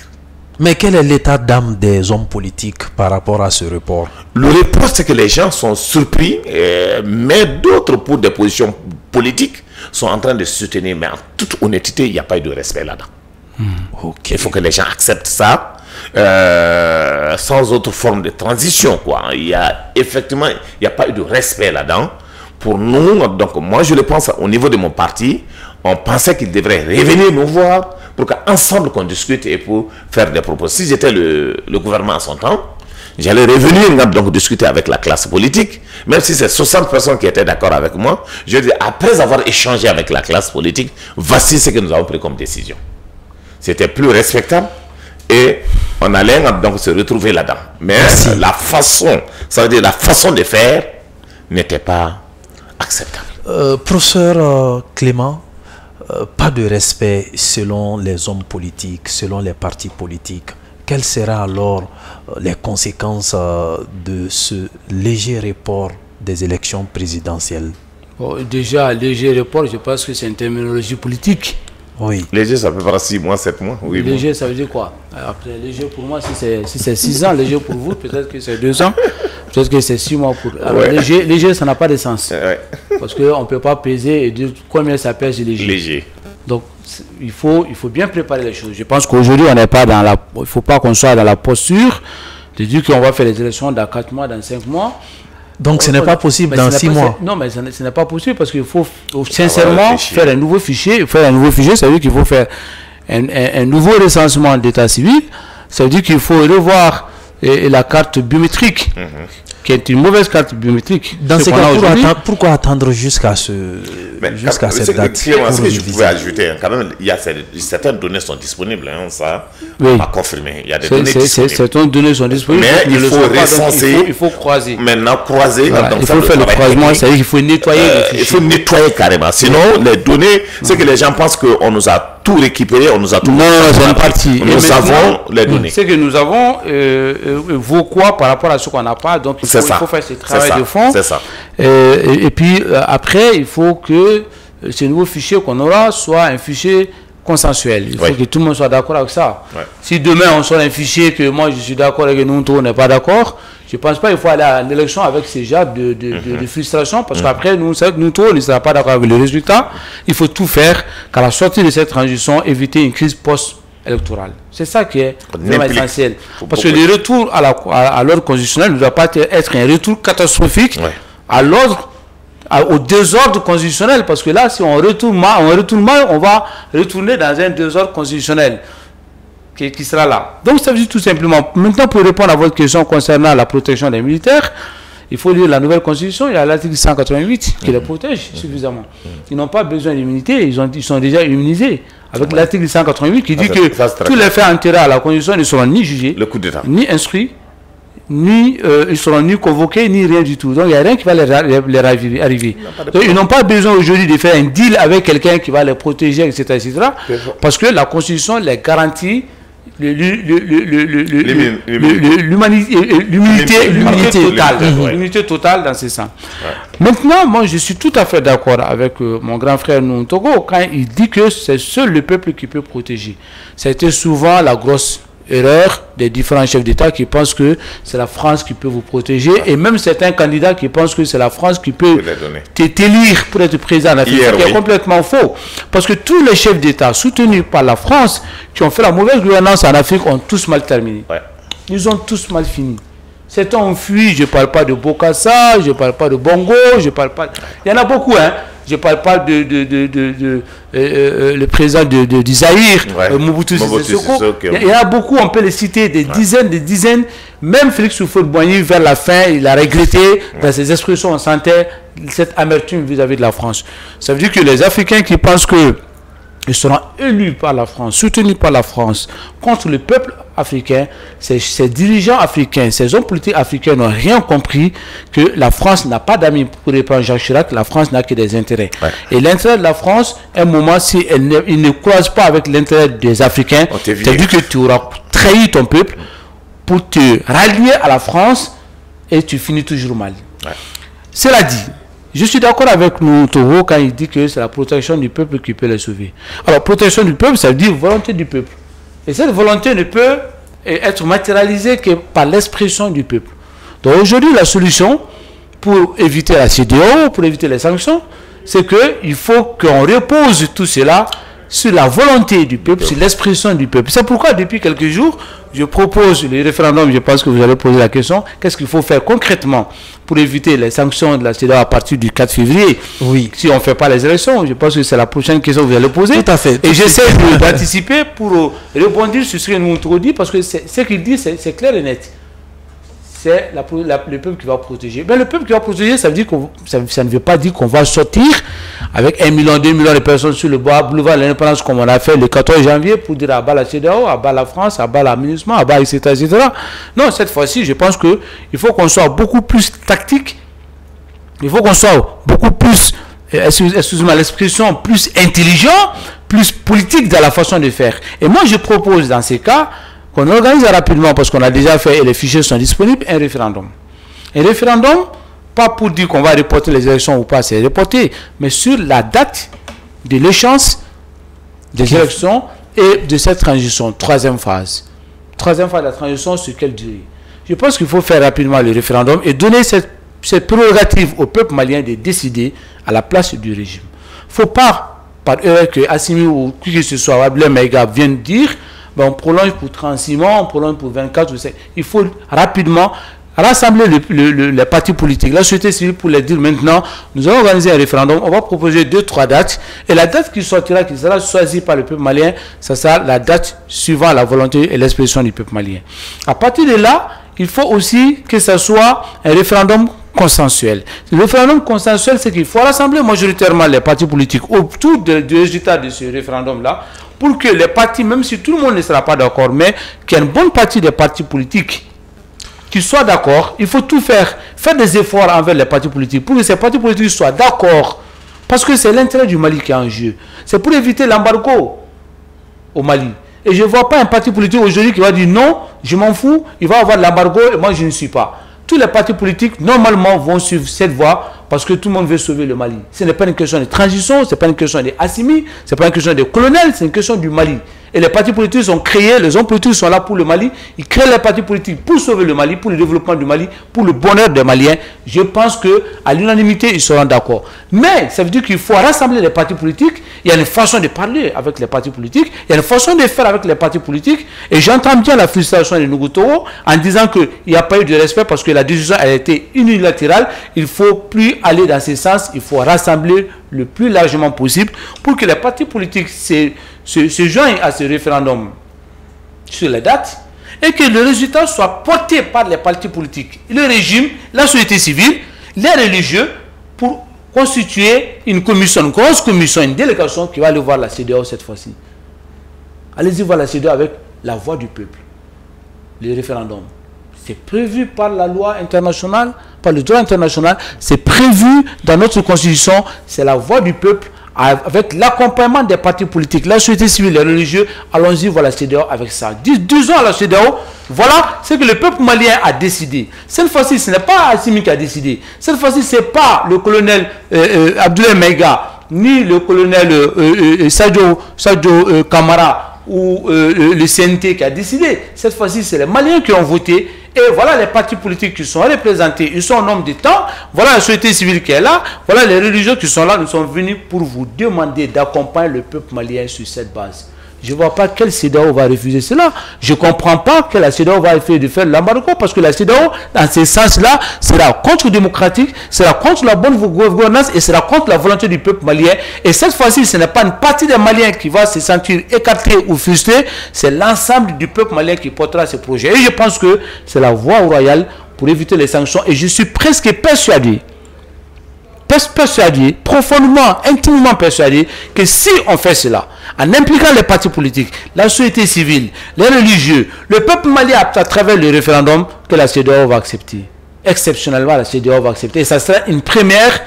Mais quel est l'état d'âme des hommes politiques par rapport à ce report? Le report, c'est que les gens sont surpris, mais d'autres, pour des positions politiques, sont en train de soutenir. Mais en toute honnêteté, il n'y a pas eu de respect là-dedans. Okay. Il faut que les gens acceptent ça. Sans autre forme de transition, quoi. Il y a effectivement, il n'y a pas eu de respect là-dedans. Pour nous, donc moi je le pense au niveau de mon parti, on pensait qu'il devrait revenir nous voir pour qu'ensemble qu'on discute et pour faire des propositions. Si j'étais le gouvernement à son temps, j'allais revenir donc discuter avec la classe politique, même si c'est 60 personnes qui étaient d'accord avec moi. Je dis, après avoir échangé avec la classe politique, voici ce que nous avons pris comme décision. C'était plus respectable. Et on allait donc se retrouver là-dedans. Mais la façon, ça veut dire la façon de faire n'était pas acceptable. Professeur Clément, pas de respect selon les hommes politiques, selon les partis politiques. Quelles seront alors les conséquences de ce léger report des élections présidentielles? Bon, déjà, léger report, je pense que c'est une terminologie politique. Oui. Léger, ça peut faire 6 mois, 7 mois. Oui, léger, ça veut dire quoi? Après, léger pour moi, si c'est 6 ans, léger pour vous, peut-être que c'est 2 ans, peut-être que c'est 6 mois pour... Alors, léger, ça n'a pas de sens. Parce qu'on ne peut pas peser et dire combien ça pèse léger. Donc, il faut bien préparer les choses. Je pense qu'aujourd'hui, on n'est pas dans la... Il ne faut pas qu'on soit dans la posture de dire qu'on va faire les élections dans 4 mois, dans 5 mois. Donc ce n'est pas possible dans 6 mois. Non, mais ce n'est pas possible parce qu'il faut sincèrement faire un nouveau fichier. Ça veut dire qu'il faut faire un nouveau recensement d'état civil. Ça veut dire qu'il faut revoir la carte biométrique qui est une mauvaise carte biométrique. Dans ces cas, pourquoi attendre jusqu'à cette date? Ce que je pouvais ajouter, quand même, il y a certaines données sont disponibles, hein, ça oui. Pas confirmé. Il y a des données disponibles. Certaines données sont disponibles. Mais il faut recenser. Il faut croiser. Maintenant, croiser. Voilà, il faut faire le croisement, c'est-à-dire qu'il faut nettoyer. Il faut nettoyer carrément. Sinon, les données, c'est que les gens pensent qu'on nous a tout récupéré, on nous a tout. Non, c'est une partie. Nous avons les données. C'est que nous avons vaut quoi par rapport à ce qu'on n'a pas. Donc, il faut faire ce travail de fond. C'est ça. Et puis, après, il faut que ce nouveau fichier qu'on aura soit un fichier consensuel. Il faut que tout le monde soit d'accord avec ça. Si demain, on sort un fichier que moi, je suis d'accord et que nous, on n'est pas d'accord, je ne pense pas qu'il faut aller à l'élection avec ces genres de frustration, parce qu'après, nous, on ne sera pas d'accord avec le résultat. Il faut tout faire qu'à la sortie de cette transition, éviter une crise post-électorale. C'est ça qui est vraiment essentiel. Parce que le retour à l'ordre constitutionnel ne doit pas être un retour catastrophique à l'ordre, au désordre constitutionnel. Parce que là, si on retourne mal, on va retourner dans un désordre constitutionnel qui sera là. Donc, ça veut dire tout simplement, maintenant, pour répondre à votre question concernant la protection des militaires, il faut lire la nouvelle constitution. Il y a l'article 188 qui les protège suffisamment. Ils n'ont pas besoin d'immunité, ils sont déjà immunisés. Avec l'article 188 qui dit que tous les faits antérieurs à la constitution ne seront ni jugés, ni instruits, ni ils seront ni convoqués, ni rien du tout. Donc, il n'y a rien qui va les arriver. Donc, ils n'ont pas besoin aujourd'hui de faire un deal avec quelqu'un qui va les protéger, etc. Parce que la constitution les garantit l'immunité totale dans ce sens. Maintenant, moi je suis tout à fait d'accord avec mon grand frère Nuntogo quand il dit que c'est seul le peuple qui peut protéger. C'était souvent la grosse erreur des différents chefs d'État qui pensent que c'est la France qui peut vous protéger, et même certains candidats qui pensent que c'est la France qui peut t'élire pour être président en Afrique. C'est complètement faux. Parce que tous les chefs d'État soutenus par la France qui ont fait la mauvaise gouvernance en Afrique ont tous mal terminé. Ils ont tous mal fini. Certains ont fui, je ne parle pas de Bokassa, je ne parle pas de Bongo, je ne parle pas... Il y en a beaucoup, hein. Je ne parle pas le président du Zaïre, Mobutu Sese Seko. Il y en a beaucoup, on peut les citer, des dizaines. Même Félix Houphouët-Boigny, vers la fin, il a regretté, dans ses expressions, on sentait cette amertume vis-à-vis de la France. Ça veut dire que les Africains qui pensent que ils seront élus par la France, soutenus par la France, contre le peuple africain, ces dirigeants africains, ces hommes politiques africains n'ont rien compris que la France n'a pas d'amis, pour répondre Jacques Chirac, la France n'a que des intérêts. Et l'intérêt de la France, à un moment, si il ne croise pas avec l'intérêt des Africains, c'est-à-dire que tu auras trahi ton peuple pour te rallier à la France et tu finis toujours mal. Cela dit, je suis d'accord avec Togo quand il dit que c'est la protection du peuple qui peut les sauver. Alors, protection du peuple, ça veut dire volonté du peuple. Et cette volonté ne peut être matérialisée que par l'expression du peuple. Donc aujourd'hui, la solution pour éviter la CEDEAO, pour éviter les sanctions, c'est qu'il faut qu'on repose tout cela sur la volonté du peuple, sur l'expression du peuple. C'est pourquoi depuis quelques jours, je propose le référendum. Je pense que vous allez poser la question, qu'est-ce qu'il faut faire concrètement pour éviter les sanctions de la CEDEAO à partir du 4 février? Oui. Si on ne fait pas les élections, je pense que c'est la prochaine question que vous allez poser. Tout à fait. Et j'essaie d'anticiper pour rebondir sur ce que nous avons dit, parce que ce qu'il dit, c'est clair et net. C'est le peuple qui va protéger. Mais le peuple qui va protéger, ça veut dire ça ne veut pas dire qu'on va sortir avec 1 million, 2 millions de personnes sur le boulevard de l'Indépendance comme on a fait le 14 janvier pour dire à bas la CEDEAO, à bas la France, à bas l'aménagement, à bas etc., etc. Non, cette fois-ci, je pense qu'il faut qu'on soit beaucoup plus tactique. Il faut qu'on soit beaucoup plus, excusez-moi l'expression, plus intelligent, plus politique dans la façon de faire. Et moi, je propose dans ces cas qu'on organise rapidement, parce qu'on a déjà fait et les fichiers sont disponibles, un référendum. Un référendum, pas pour dire qu'on va reporter les élections ou pas, c'est reporter, mais sur la date de l'échéance des élections et de cette transition, troisième phase. Troisième phase de la transition, sur quelle durée? Je pense qu'il faut faire rapidement le référendum et donner cette prérogative au peuple malien de décider à la place du régime. Il ne faut pas, par erreur que Assimi ou qui que ce soit, Abdel Maïga viennent dire, on prolonge pour 36 mois, on prolonge pour 24, il faut rapidement rassembler les partis politiques, la société civile pour les dire maintenant, nous allons organiser un référendum, on va proposer 2-3 dates, et la date qui sortira, qui sera choisie par le peuple malien, ça sera la date suivant la volonté et l'expression du peuple malien. À partir de là, il faut aussi que ce soit un référendum consensuel. Le référendum consensuel, c'est qu'il faut rassembler majoritairement les partis politiques autour du résultat de ce référendum-là, pour que les partis, même si tout le monde ne sera pas d'accord, mais qu'il y ait une bonne partie des partis politiques qui soient d'accord. Il faut tout faire des efforts envers les partis politiques pour que ces partis politiques soient d'accord, parce que c'est l'intérêt du Mali qui est en jeu. C'est pour éviter l'embargo au Mali. Et je ne vois pas un parti politique aujourd'hui qui va dire non, je m'en fous, il va avoir l'embargo et moi je ne suis pas. Tous les partis politiques, normalement, vont suivre cette voie parce que tout le monde veut sauver le Mali. Ce n'est pas une question de transition, ce n'est pas une question des Assimi, ce n'est pas une question des colonels, c'est une question du Mali. Et les partis politiques sont créés, les hommes politiques sont là pour le Mali. Ils créent les partis politiques pour sauver le Mali, pour le développement du Mali, pour le bonheur des Maliens. Je pense qu'à l'unanimité, ils seront d'accord. Mais ça veut dire qu'il faut rassembler les partis politiques. Il y a une façon de parler avec les partis politiques. Il y a une façon de faire avec les partis politiques. Et j'entends bien la frustration de Nougo Togo en disant qu'il n'y a pas eu de respect parce que la décision a été unilatérale. Il ne faut plus aller dans ce sens. Il faut rassembler le plus largement possible pour que les partis politiques se joignent à ce référendum sur les dates et que le résultat soit porté par les partis politiques, le régime, la société civile, les religieux, pour constituer une commission, une grosse commission, une délégation qui va aller voir la CEDEAO cette fois-ci. Allez-y voir la CEDEAO avec la voix du peuple. Le référendum. C'est prévu par la loi internationale, par le droit international, c'est prévu dans notre constitution, c'est la voix du peuple avec l'accompagnement des partis politiques, la société civile, les religieux. Allons-y voir la CEDEAO avec ça. Disons à la CEDEAO, voilà ce que le peuple malien a décidé. Cette fois-ci, ce n'est pas Assimi qui a décidé. Cette fois-ci, ce n'est pas le colonel Abdoulaye Maïga, ni le colonel Sadio Kamara ou le CNT qui a décidé. Cette fois-ci, c'est les Maliens qui ont voté. Et voilà les partis politiques qui sont représentés. Ils sont en nombre de temps. Voilà la société civile qui est là. Voilà les religieux qui sont là. Nous sommes venus pour vous demander d'accompagner le peuple malien sur cette base. Je ne vois pas quel CEDEAO va refuser cela. Je ne comprends pas que la CEDEAO va essayer de faire l'embargo, parce que la CEDEAO, dans ce sens-là, sera contre-démocratique, sera contre la bonne gouvernance et sera contre la volonté du peuple malien. Et cette fois-ci, ce n'est pas une partie des Maliens qui va se sentir écarté ou frustré, c'est l'ensemble du peuple malien qui portera ce projet. Et je pense que c'est la voie royale pour éviter les sanctions. Et je suis presque persuadé, profondément, intimement persuadé que si on fait cela, en impliquant les partis politiques, la société civile, les religieux, le peuple malien à travers le référendum, que la CEDEAO va accepter. Exceptionnellement, la CEDEAO va accepter. Et ça sera une première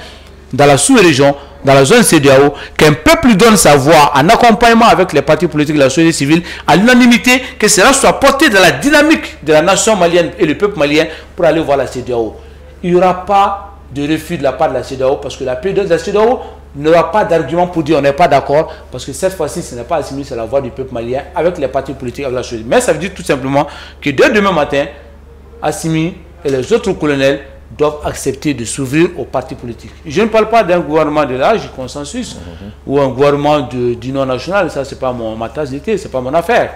dans la sous-région, dans la zone CEDEAO, qu'un peuple donne sa voix en accompagnement avec les partis politiques, la société civile, à l'unanimité, que cela soit porté dans la dynamique de la nation malienne et le peuple malien pour aller voir la CEDEAO. Il n'y aura pas de refus de la part de la CEDEAO, parce que la présidence de la CEDEAO n'aura pas d'argument pour dire on n'est pas d'accord, parce que cette fois-ci ce n'est pas Assimi, c'est la voix du peuple malien avec les partis politiques, avec la société. Mais ça veut dire tout simplement que dès demain matin, Assimi et les autres colonels doivent accepter de s'ouvrir aux partis politiques. Je ne parle pas d'un gouvernement de l'âge consensus ou un gouvernement d'union nationale, ça c'est pas ma tasse d'été, c'est pas mon affaire.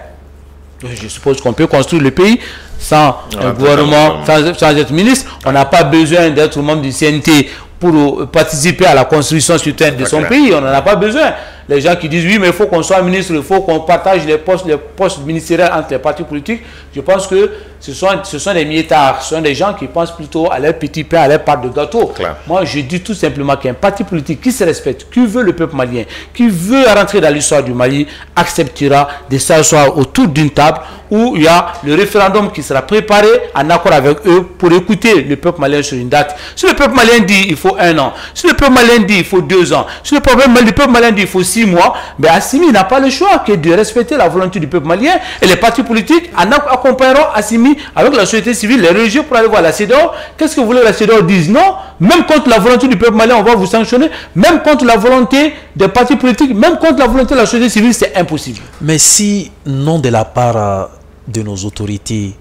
Je suppose qu'on peut construire le pays sans un gouvernement, sans être ministre. On n'a pas besoin d'être membre du CNT pour participer à la construction souterraine de son pays. On n'en a pas besoin. Les gens qui disent oui, mais il faut qu'on soit ministre, il faut qu'on partage les postes ministériels entre les partis politiques. Je pense que ce sont des miettards, ce sont des gens qui pensent plutôt à leur petit pain, à leur part de gâteau. Claire. Moi, je dis tout simplement qu'un parti politique qui se respecte, qui veut le peuple malien, qui veut rentrer dans l'histoire du Mali, acceptera de s'asseoir autour d'une table où il y a le référendum qui sera préparé en accord avec eux pour écouter le peuple malien sur une date. Si le peuple malien dit il faut 1 an, si le peuple malien dit il faut 2 ans, si le peuple malien dit il faut 6 mois, mais Assimi n'a pas le choix que de respecter la volonté du peuple malien, et les partis politiques en accompagneront Assimi avec la société civile, les religieux pour aller voir la CEDEAO. Qu'est-ce que vous voulez que la CEDEAO dise? Non, même contre la volonté du peuple malien, on va vous sanctionner, même contre la volonté des partis politiques, même contre la volonté de la société civile, c'est impossible. Mais si non de la part de nos autorités,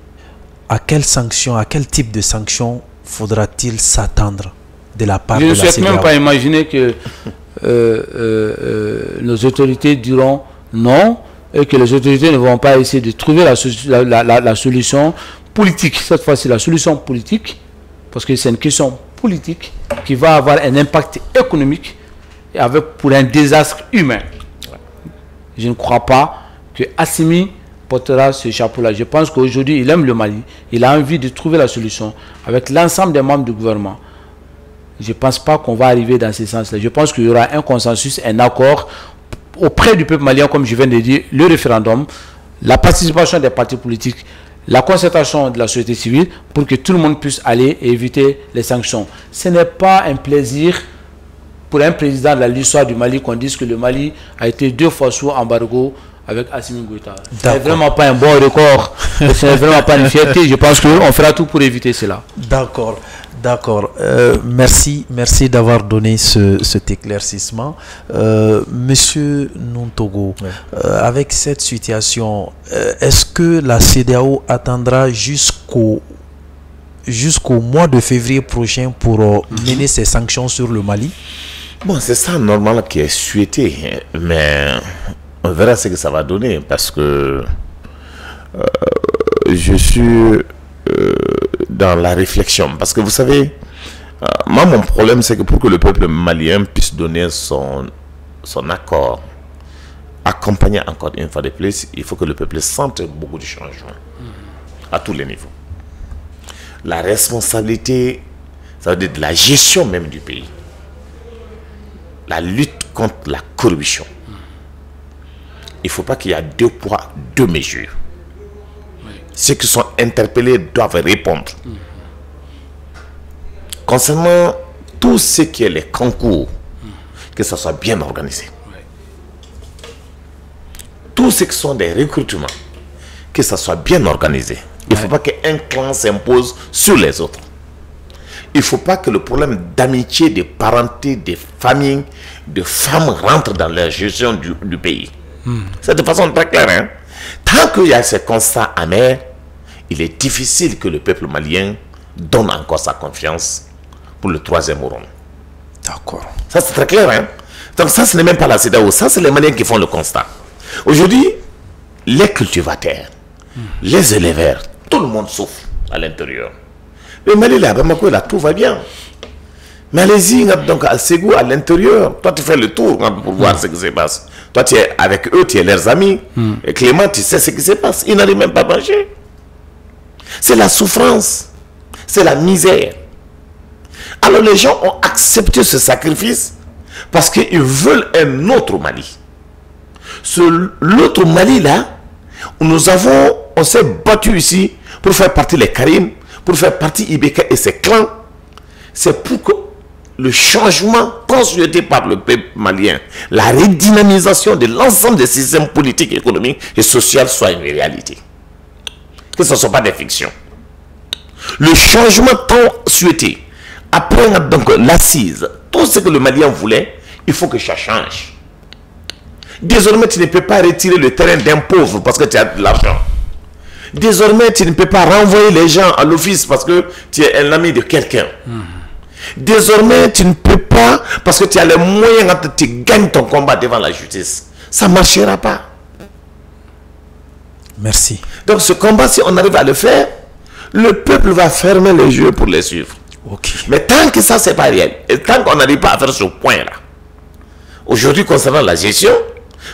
à quelle sanction, à quel type de sanction faudra-t-il s'attendre de la part de la CEDEAO? Je ne souhaite même pas imaginer que nos autorités diront non et que les autorités ne vont pas essayer de trouver la solution politique. Cette fois-ci, la solution politique, parce que c'est une question politique qui va avoir un impact économique et pour un désastre humain. Je ne crois pas que Assimi portera ce chapeau-là. Je pense qu'aujourd'hui, il aime le Mali. Il a envie de trouver la solution avec l'ensemble des membres du gouvernement. Je ne pense pas qu'on va arriver dans ce sens-là. Je pense qu'il y aura un consensus, un accord auprès du peuple malien, comme je viens de dire, le référendum, la participation des partis politiques, la concertation de la société civile pour que tout le monde puisse aller et éviter les sanctions. Ce n'est pas un plaisir pour un président de l'histoire du Mali qu'on dise que le Mali a été 2 fois sous embargo avec Assimi Goïta. Ce n'est vraiment pas un bon record, ce n'est vraiment pas une fierté. Je pense qu'on fera tout pour éviter cela. D'accord, d'accord. Merci d'avoir donné cet éclaircissement. Monsieur Nuntogo, avec cette situation, est-ce que la CEDEAO attendra jusqu'au mois de février prochain pour mener ses sanctions sur le Mali? Bon, c'est ça normalement qui est souhaité, mais on verra ce que ça va donner parce que je suis dans la réflexion. Parce que vous savez, moi mon problème c'est que pour que le peuple malien puisse donner son accord, accompagné encore une fois de plus, il faut que le peuple sente beaucoup de changements à tous les niveaux. La responsabilité, ça veut dire de la gestion même du pays. La lutte contre la corruption. Il ne faut pas qu'il y ait 2 poids, 2 mesures. Ceux qui sont interpellés doivent répondre. Concernant tout ce qui est les concours, que ça soit bien organisé. Tout ce qui sont des recrutements, que ça soit bien organisé. Il ne faut pas qu'un clan s'impose sur les autres. Il ne faut pas que le problème d'amitié, de parenté, de famille, de femmes rentre dans la gestion du pays. C'est de façon très claire. Hein? Tant qu'il y a ce constat amer, il est difficile que le peuple malien donne encore sa confiance pour le 3e round. D'accord. Ça c'est très clair. Hein? Donc ça ce n'est même pas la CEDEAO, ça c'est les Maliens qui font le constat. Aujourd'hui, les cultivateurs, les éleveurs, tout le monde souffre à l'intérieur. Le Mali là, là, tout va bien. Mais allez-y, donc à Ségou, à l'intérieur, toi tu fais le tour pour voir ce qui se passe. Toi tu es avec eux, tu es leurs amis. Et Clément, tu sais ce qui se passe. Ils n'arrivent même pas à manger. C'est la souffrance. C'est la misère. Alors les gens ont accepté ce sacrifice parce qu'ils veulent un autre Mali. L'autre Mali là, on s'est battu ici pour faire partie les Karim, pour faire partie Ibeka et ses clans. C'est pour que le changement souhaité par le peuple malien, la redynamisation de l'ensemble des systèmes politiques, économiques et sociaux soit une réalité. Que ce ne soit pas des fictions. Le changement tant souhaité, après donc l'assise, tout ce que le Malien voulait, il faut que ça change. Désormais, tu ne peux pas retirer le terrain d'un pauvre parce que tu as de l'argent. Désormais, tu ne peux pas renvoyer les gens à l'office parce que tu es un ami de quelqu'un. Désormais, tu ne peux pas, parce que tu as les moyens, tu gagnes ton combat devant la justice. Ça ne marchera pas. Merci. Donc ce combat, si on arrive à le faire, le peuple va fermer les yeux pour les suivre. Okay. Mais tant que ça, c'est pas réel, et tant qu'on n'arrive pas à faire ce point-là, aujourd'hui, concernant la gestion,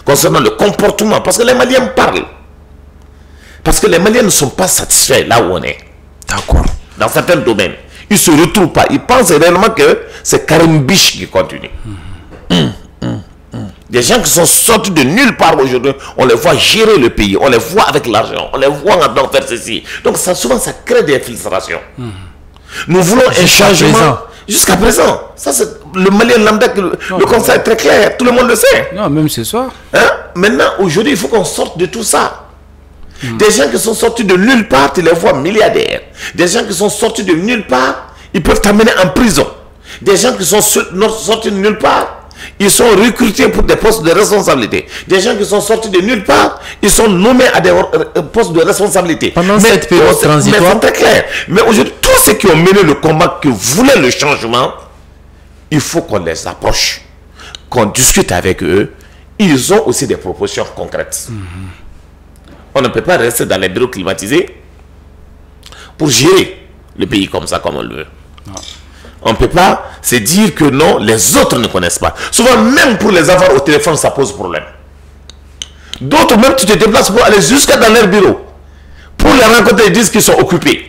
concernant le comportement, parce que les Maliens parlent, parce que les Maliens ne sont pas satisfaits là où on est. D'accord. Dans certains domaines. Ils ne se retrouvent pas. Ils pensent réellement que c'est Karim Biche qui continue. Des gens qui sont sortis de nulle part aujourd'hui, on les voit gérer le pays, on les voit avec l'argent, on les voit maintenant faire ceci. Donc ça, souvent, ça crée des infiltrations. Nous voulons un changement. Jusqu'à présent. Ça, c'est le Malien lambda, le conseil est très clair, tout le monde le sait. Non, même ce soir. Hein? Maintenant, aujourd'hui, il faut qu'on sorte de tout ça. Des gens qui sont sortis de nulle part, tu les vois milliardaires. Des gens qui sont sortis de nulle part, ils peuvent t'amener en prison. Des gens qui sont sortis de nulle part, ils sont recrutés pour des postes de responsabilité. Des gens qui sont sortis de nulle part, ils sont nommés à des postes de responsabilité. Pendant cette période transitoire. Mais c'est très clair. Mais aujourd'hui, tous ceux qui ont mené le combat, qui voulaient le changement, il faut qu'on les approche, qu'on discute avec eux. Ils ont aussi des propositions concrètes. On ne peut pas rester dans les bureaux climatisés pour gérer le pays comme ça, comme on le veut. Non. On ne peut pas se dire que non, les autres ne connaissent pas. Souvent, même pour les avoir au téléphone, ça pose problème. D'autres même, tu te déplaces pour aller jusqu'à dans leur bureau. Pour les rencontrer, ils disent qu'ils sont occupés.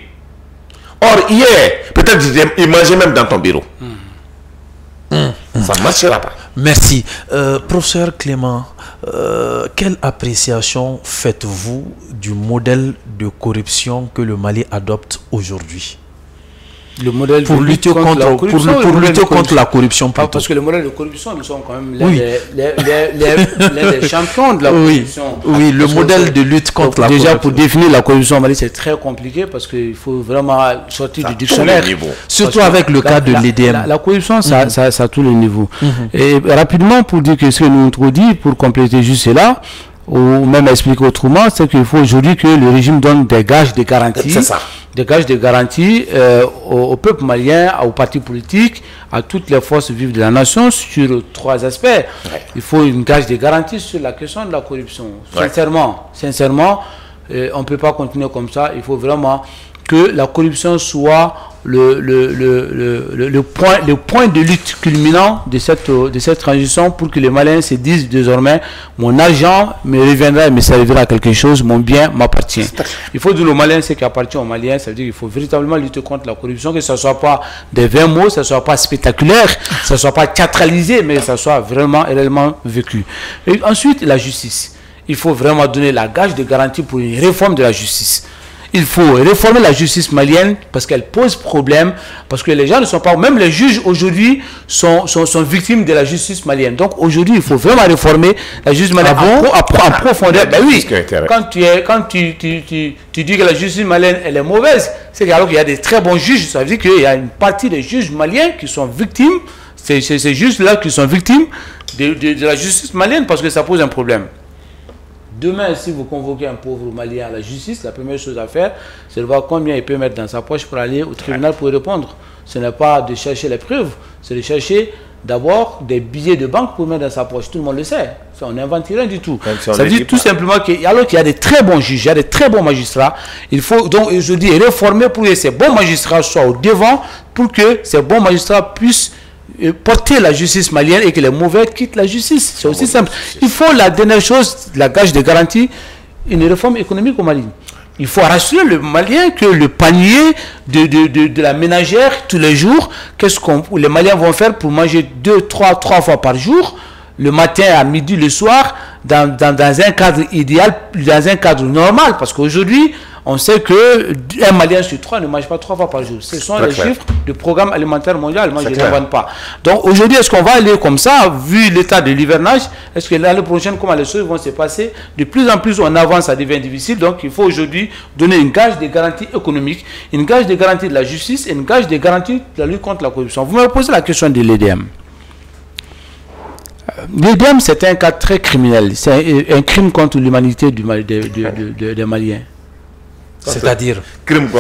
Or, hier, peut-être qu'ils mangeaient même dans ton bureau. Ça ne marchera pas. Merci. Professeur Clément, quelle appréciation faites-vous du modèle de corruption que le Mali adopte aujourd'hui? Le modèle pour lutter contre la corruption plutôt. Parce que le modèle de corruption, nous sommes quand même les champions de la corruption. Oui, le modèle de lutte contre la corruption. Déjà, pour définir la corruption au Mali, c'est très compliqué parce qu'il faut vraiment sortir du dictionnaire. Surtout avec le cas de l'EDM. La corruption, ça à tous les niveaux. Et rapidement, pour dire que ce que nous avons dit, pour compléter juste cela, ou même expliquer autrement, c'est qu'il faut aujourd'hui que le régime donne des gages de garantie. C'est ça. Des gages de garantie au peuple malien, aux partis politiques, à toutes les forces vives de la nation sur 3 aspects. Ouais. Il faut une gage de garantie sur la question de la corruption. Ouais. Sincèrement, on ne peut pas continuer comme ça. Il faut vraiment que la corruption soit le point de lutte culminant de cette transition pour que les Maliens se disent désormais mon argent me reviendra et me servira à quelque chose, mon bien m'appartient. Il faut dire aux Maliens ce qui appartient aux Maliens, ça veut dire qu'il faut véritablement lutter contre la corruption, que ce ne soit pas des 20 mots, que ce ne soit pas spectaculaire, que ce ne soit pas théâtralisé, mais que ce soit vraiment et réellement vécu. Et ensuite, la justice. Il faut vraiment donner la gage de garantie pour une réforme de la justice. Il faut réformer la justice malienne parce qu'elle pose problème, parce que les gens ne sont pas... Même les juges aujourd'hui sont victimes de la justice malienne. Donc aujourd'hui, il faut vraiment réformer la justice malienne en profondeur. Ben oui, quand tu dis que la justice malienne elle est mauvaise, c'est alors qu'il y a des très bons juges. Ça veut dire qu'il y a une partie des juges maliens qui sont victimes, ces juges-là qui sont victimes de la justice malienne parce que ça pose un problème. Demain, si vous convoquez un pauvre Malien à la justice, la première chose à faire, c'est de voir combien il peut mettre dans sa poche pour aller au tribunal pour répondre. Ce n'est pas de chercher les preuves, c'est de chercher d'abord des billets de banque pour mettre dans sa poche. Tout le monde le sait. Ça, on n'invente rien du tout. Ça veut dire tout simplement alors qu'il y a des très bons juges, il y a des très bons magistrats, il faut donc, je dis, réformer pour que ces bons magistrats soient au devant, pour que ces bons magistrats puissent porter la justice malienne et que les mauvais quittent la justice. C'est aussi simple. Il faut la dernière chose, la gage de garantie, une réforme économique au Mali. Il faut rassurer le Malien que le panier de la ménagère tous les jours, qu'est-ce que les Maliens vont faire pour manger 3 fois par jour, le matin, à midi, le soir, dans un cadre idéal, dans un cadre normal. Parce qu'aujourd'hui, on sait qu'un Malien sur 3 ne mange pas 3 fois par jour. Ce sont les chiffres du programme alimentaire mondial. Moi, je ne l'invente pas. Donc aujourd'hui, est-ce qu'on va aller comme ça, vu l'état de l'hivernage? Est-ce que l'année prochaine, comment les choses vont se passer? De plus en plus, on avance, ça devient difficile. Donc il faut aujourd'hui donner une gage de garantie économique, une gage de garantie de la justice et une gage de garantie de la lutte contre la corruption. Vous me posez la question de l'EDM. L'EDM, c'est un cas très criminel. C'est un crime contre l'humanité des Maliens. C'est-à-dire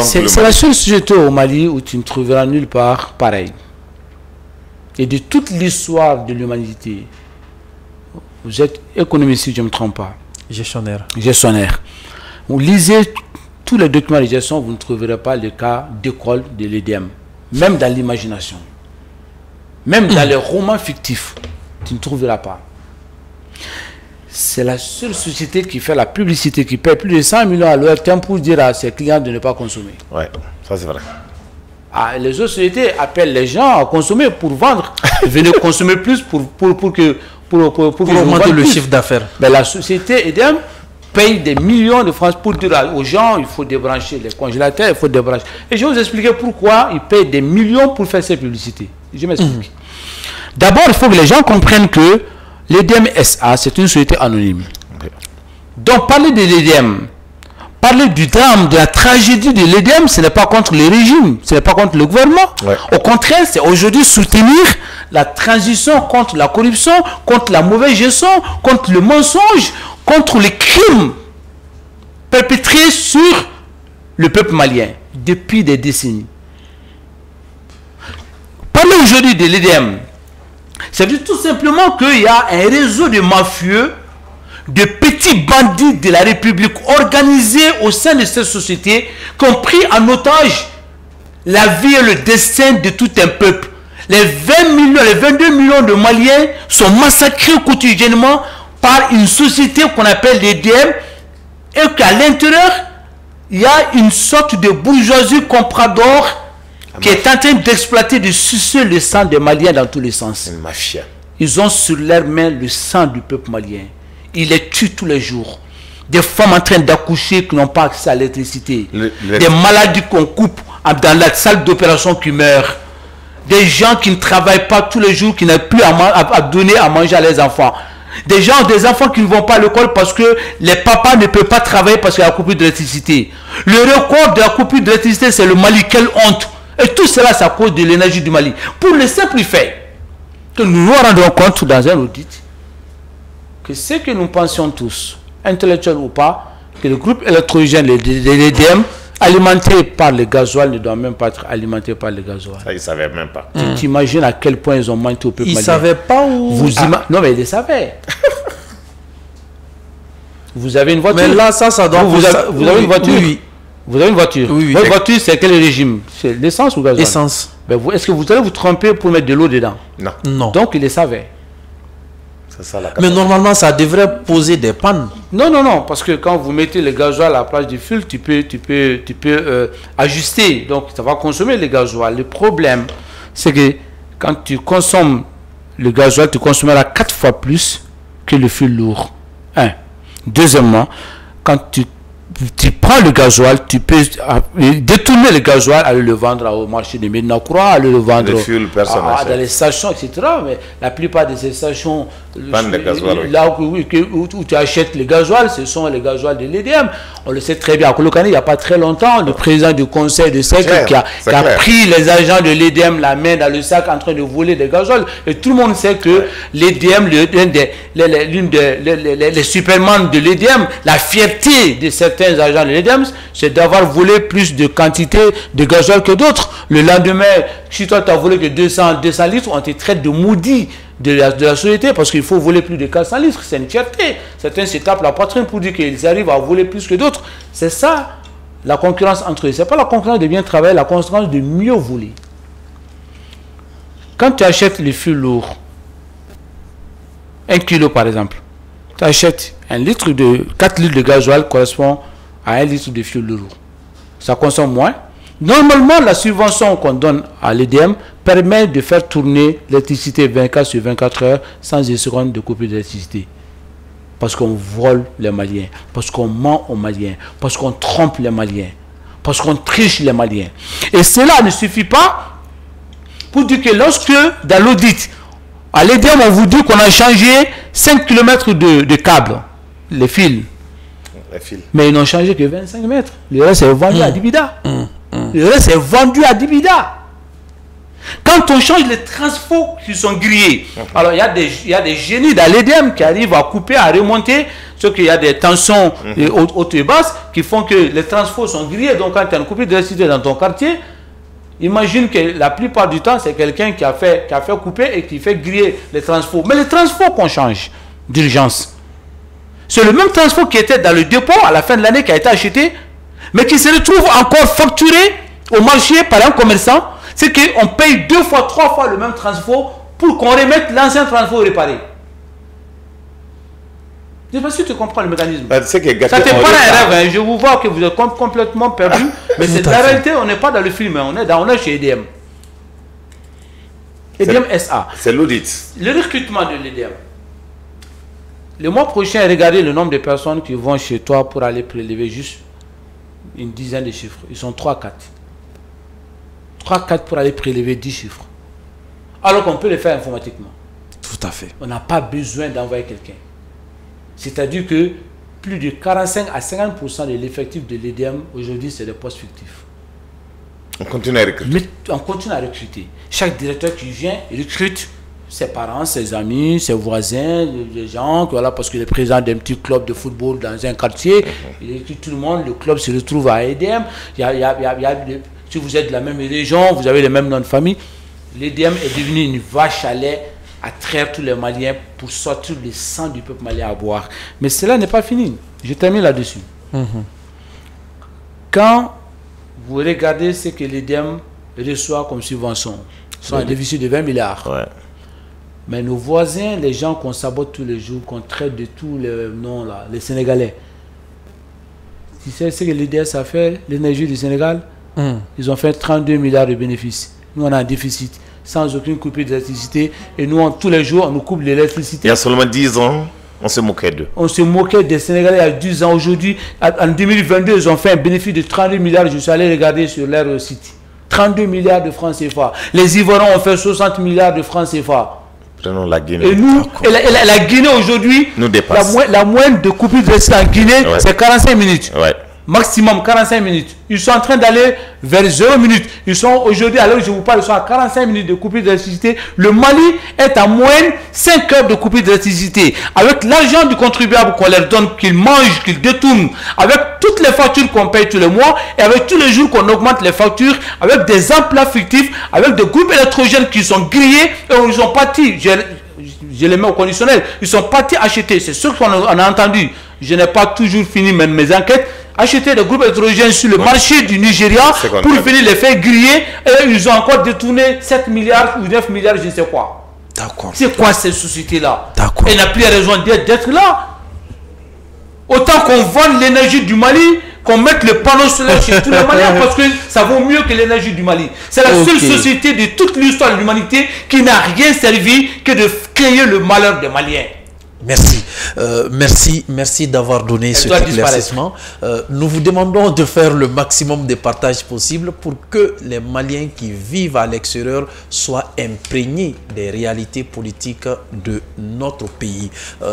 c'est la seule société au Mali où tu ne trouveras nulle part pareil. Et de toute l'histoire de l'humanité, vous êtes économiste si je ne me trompe pas. Gestionnaire. Vous lisez tous les documents de gestion, vous ne trouverez pas le cas d'école de l'EDM. Même dans l'imagination. Même dans les romans fictifs, tu ne trouveras pas. C'est la seule société qui fait la publicité, qui paie plus de 100 millions à leur temps pour dire à ses clients de ne pas consommer. Ouais, ça c'est vrai. Ah, les autres sociétés appellent les gens à consommer pour vendre. Venez consommer plus pour augmenter le chiffre d'affaires. Mais la société EDM paye des millions de francs pour dire aux gens il faut débrancher les congélateurs, il faut débrancher. Et je vais vous expliquer pourquoi ils payent des millions pour faire ces publicités. Je m'explique. D'abord, il faut que les gens comprennent que l'EDM SA, c'est une société anonyme. Donc, parler de l'EDM, parler du drame, de la tragédie de l'EDM, ce n'est pas contre le régime, ce n'est pas contre le gouvernement. Ouais. Au contraire, c'est aujourd'hui soutenir la transition contre la corruption, contre la mauvaise gestion, contre le mensonge, contre les crimes perpétrés sur le peuple malien depuis des décennies. Parler aujourd'hui de l'EDM, ça veut dire tout simplement qu'il y a un réseau de mafieux, de petits bandits de la République organisés au sein de cette société qui ont pris en otage la vie et le destin de tout un peuple. Les 20 millions, les 22 millions de Maliens sont massacrés quotidiennement par une société qu'on appelle l'EDM, et qu'à l'intérieur, il y a une sorte de bourgeoisie comprador qui est en train d'exploiter, de sucer le sang des Maliens dans tous les sens. Une mafia. Ils ont sur leurs mains le sang du peuple malien. Ils les tuent tous les jours. Des femmes en train d'accoucher qui n'ont pas accès à l'électricité. Des maladies qu'on coupe dans la salle d'opération qui meurent. Des gens qui ne travaillent pas tous les jours, qui n'ont plus à donner à manger à leurs enfants. Des enfants qui ne vont pas à l'école parce que les papas ne peuvent pas travailler parce qu'il y a la coupure d'électricité. Le record de la coupure d'électricité, c'est le Mali. Quelle honte! Et tout cela, c'est à cause de l'énergie du Mali. Pour le simple fait que nous nous rendons compte dans un audit que ce que nous pensions tous, intellectuels ou pas, que le groupe électrogène, l'EDM, alimenté par le gasoil, ne doit même pas être alimenté par le gasoil. Ça, ils ne savaient même pas. Tu t'imagines à quel point ils ont menti au peuple malien. Ils ne savaient pas où... Non, mais ils le savaient. Vous avez une voiture. Mais là, ça doit... Vous avez une voiture. Oui. Vous avez une voiture. Oui. Votre voiture, c'est quel régime? C'est l'essence ou le gasoil? Essence. Est-ce que vous allez vous tromper pour mettre de l'eau dedans? Non. Donc, ils le savaient. C'est ça, la Mais normalement, ça devrait poser des pannes. Non, parce que quand vous mettez le gasoil à la place du fil, tu peux ajuster. Donc, ça va consommer le gasoil. Le problème, c'est que quand tu consommes le gasoil, tu consommeras 4 fois plus que le fil lourd. Deuxièmement, quand tu prends le gasoil, tu peux détourner le gasoil, aller le vendre au marché de Médina-Croix, aller le vendre dans les stations, etc. Mais la plupart de ces stations, là où tu achètes le gasoil, ce sont les gasoils de l'EDM. On le sait très bien. À Kolokani, il n'y a pas très longtemps, le président du conseil de SEC qui a pris les agents de l'EDM la main dans le sac en train de voler des gasoils. Et tout le monde sait que l'EDM, l'une des supermans de l'EDM, la fierté de certains agents de l'EDM, c'est d'avoir volé plus de quantité de gasoil que d'autres. Le lendemain, si toi tu as volé que 200 litres, on te traite de maudit de la société parce qu'il faut voler plus de 400 litres. C'est une fierté. Certains se tapent la poitrine pour dire qu'ils arrivent à voler plus que d'autres. C'est ça la concurrence entre eux. Ce n'est pas la concurrence de bien travailler, la concurrence de mieux voler. Quand tu achètes les fûts lourds, 1 kilo par exemple, tu achètes 4 litres de gasoil correspond à 1 litre de fioul lourd. Ça consomme moins. Normalement, la subvention qu'on donne à l'EDM permet de faire tourner l'électricité 24 sur 24 heures sans une seconde de coupure d'électricité. Parce qu'on vole les Maliens, parce qu'on ment aux Maliens, parce qu'on trompe les Maliens, parce qu'on triche les Maliens. Et cela ne suffit pas pour dire que lorsque, dans l'audit, à l'EDM, on vous dit qu'on a changé 5 km de câbles, les fils. Mais ils n'ont changé que 25 mètres. Le reste est vendu à Dibida. Le reste est vendu à Dibida. Quand on change les transfos qui sont grillés, alors il y a des génies dans l'EDM qui arrivent à couper, à remonter, sauf qu'il y a des tensions hautes et basses qui font que les transfos sont grillés. Donc quand tu as une coupure d'électricité dans ton quartier, imagine que la plupart du temps, c'est quelqu'un qui a fait couper et qui fait griller les transfos. Mais les transfos qu'on change d'urgence, c'est le même transport qui était dans le dépôt à la fin de l'année qui a été acheté, mais qui se retrouve encore facturé au marché par un commerçant. C'est qu'on paye 2 fois, 3 fois le même transport pour qu'on remette l'ancien transport réparé. Je ne sais pas si tu comprends le mécanisme. Ça ne t'est pas un rêve. Je vous vois que vous êtes complètement perdu. Mais c'est la réalité, on n'est pas dans le film, on est chez EDM. EDM SA. C'est l'audit. Le recrutement de l'EDM. Le mois prochain, regardez le nombre de personnes qui vont chez toi pour aller prélever juste une dizaine de chiffres. Ils sont 3-4. 3-4 pour aller prélever 10 chiffres. Alors qu'on peut le faire informatiquement. Tout à fait. On n'a pas besoin d'envoyer quelqu'un. C'est-à-dire que plus de 45 à 50% de l'effectif de l'EDM aujourd'hui, c'est des postes fictifs. On continue à recruter. Mais on continue à recruter. Chaque directeur qui vient, il recrute ses parents, ses amis, ses voisins, les gens, voilà, parce que le président d'un petit club de football dans un quartier, il recrute tout le monde, le club se retrouve à EDM. Si vous êtes de la même région, vous avez les mêmes noms de famille. L'EDM est devenu une vache à lait à traire tous les Maliens pour sortir le sang du peuple malien à boire. Mais cela n'est pas fini. Je termine là-dessus. Quand vous regardez ce que l'EDM reçoit comme subvention, soit un déficit de 20 milliards. Mais nos voisins, les gens qu'on sabote tous les jours, qu'on traite de tous les noms là, les Sénégalais. Tu sais ce que l'IDS a fait, l'énergie du Sénégal? Ils ont fait 32 milliards de bénéfices. Nous, on a un déficit, sans aucune coupure d'électricité. Et nous, tous les jours, on nous coupe l'électricité. Il y a seulement 10 ans, on se moquait d'eux. On se moquait des Sénégalais il y a 10 ans. Aujourd'hui, en 2022, ils ont fait un bénéfice de 32 milliards. Je suis allé regarder sur leur site. 32 milliards de francs CFA. Les Ivoiriens ont fait 60 milliards de francs CFA. Prenons la Guinée. Et nous, la Guinée aujourd'hui, nous dépasse. La moyenne de coupure d'électricité en Guinée, c'est 45 minutes. Ouais. Maximum 45 minutes. Ils sont en train d'aller vers 0 minutes. Ils sont aujourd'hui, à l'heure où je vous parle, ils sont à 45 minutes de coupure d'électricité. Le Mali est en moyenne 5 heures de coupure d'électricité. Avec l'argent du contribuable qu'on leur donne, qu'ils mangent, qu'ils détournent, avec toutes les factures qu'on paye tous les mois, et avec tous les jours qu'on augmente les factures, avec des emplois fictifs, avec des groupes électrogènes qui sont grillés, et ils sont partis. Je les mets au conditionnel. Ils sont partis acheter. C'est ce qu'on a entendu. Je n'ai pas toujours fini mes enquêtes. Acheter des groupes électrogènes sur le marché du Nigeria pour venir les faire griller. Et ils ont encore détourné 7 milliards ou 9 milliards, je ne sais quoi. D'accord. C'est quoi ces sociétés-là? D'accord. Elle n'a plus raison d'être là. Autant qu'on vende l'énergie du Mali, qu'on mette le panneau solaire chez tous les Maliens, parce que ça vaut mieux que l'énergie du Mali. C'est la seule société de toute l'histoire de l'humanité qui n'a rien servi que de créer le malheur des Maliens. Merci. Merci d'avoir donné ce éclaircissement. Nous vous demandons de faire le maximum de partage possible pour que les Maliens qui vivent à l'extérieur soient imprégnés des réalités politiques de notre pays.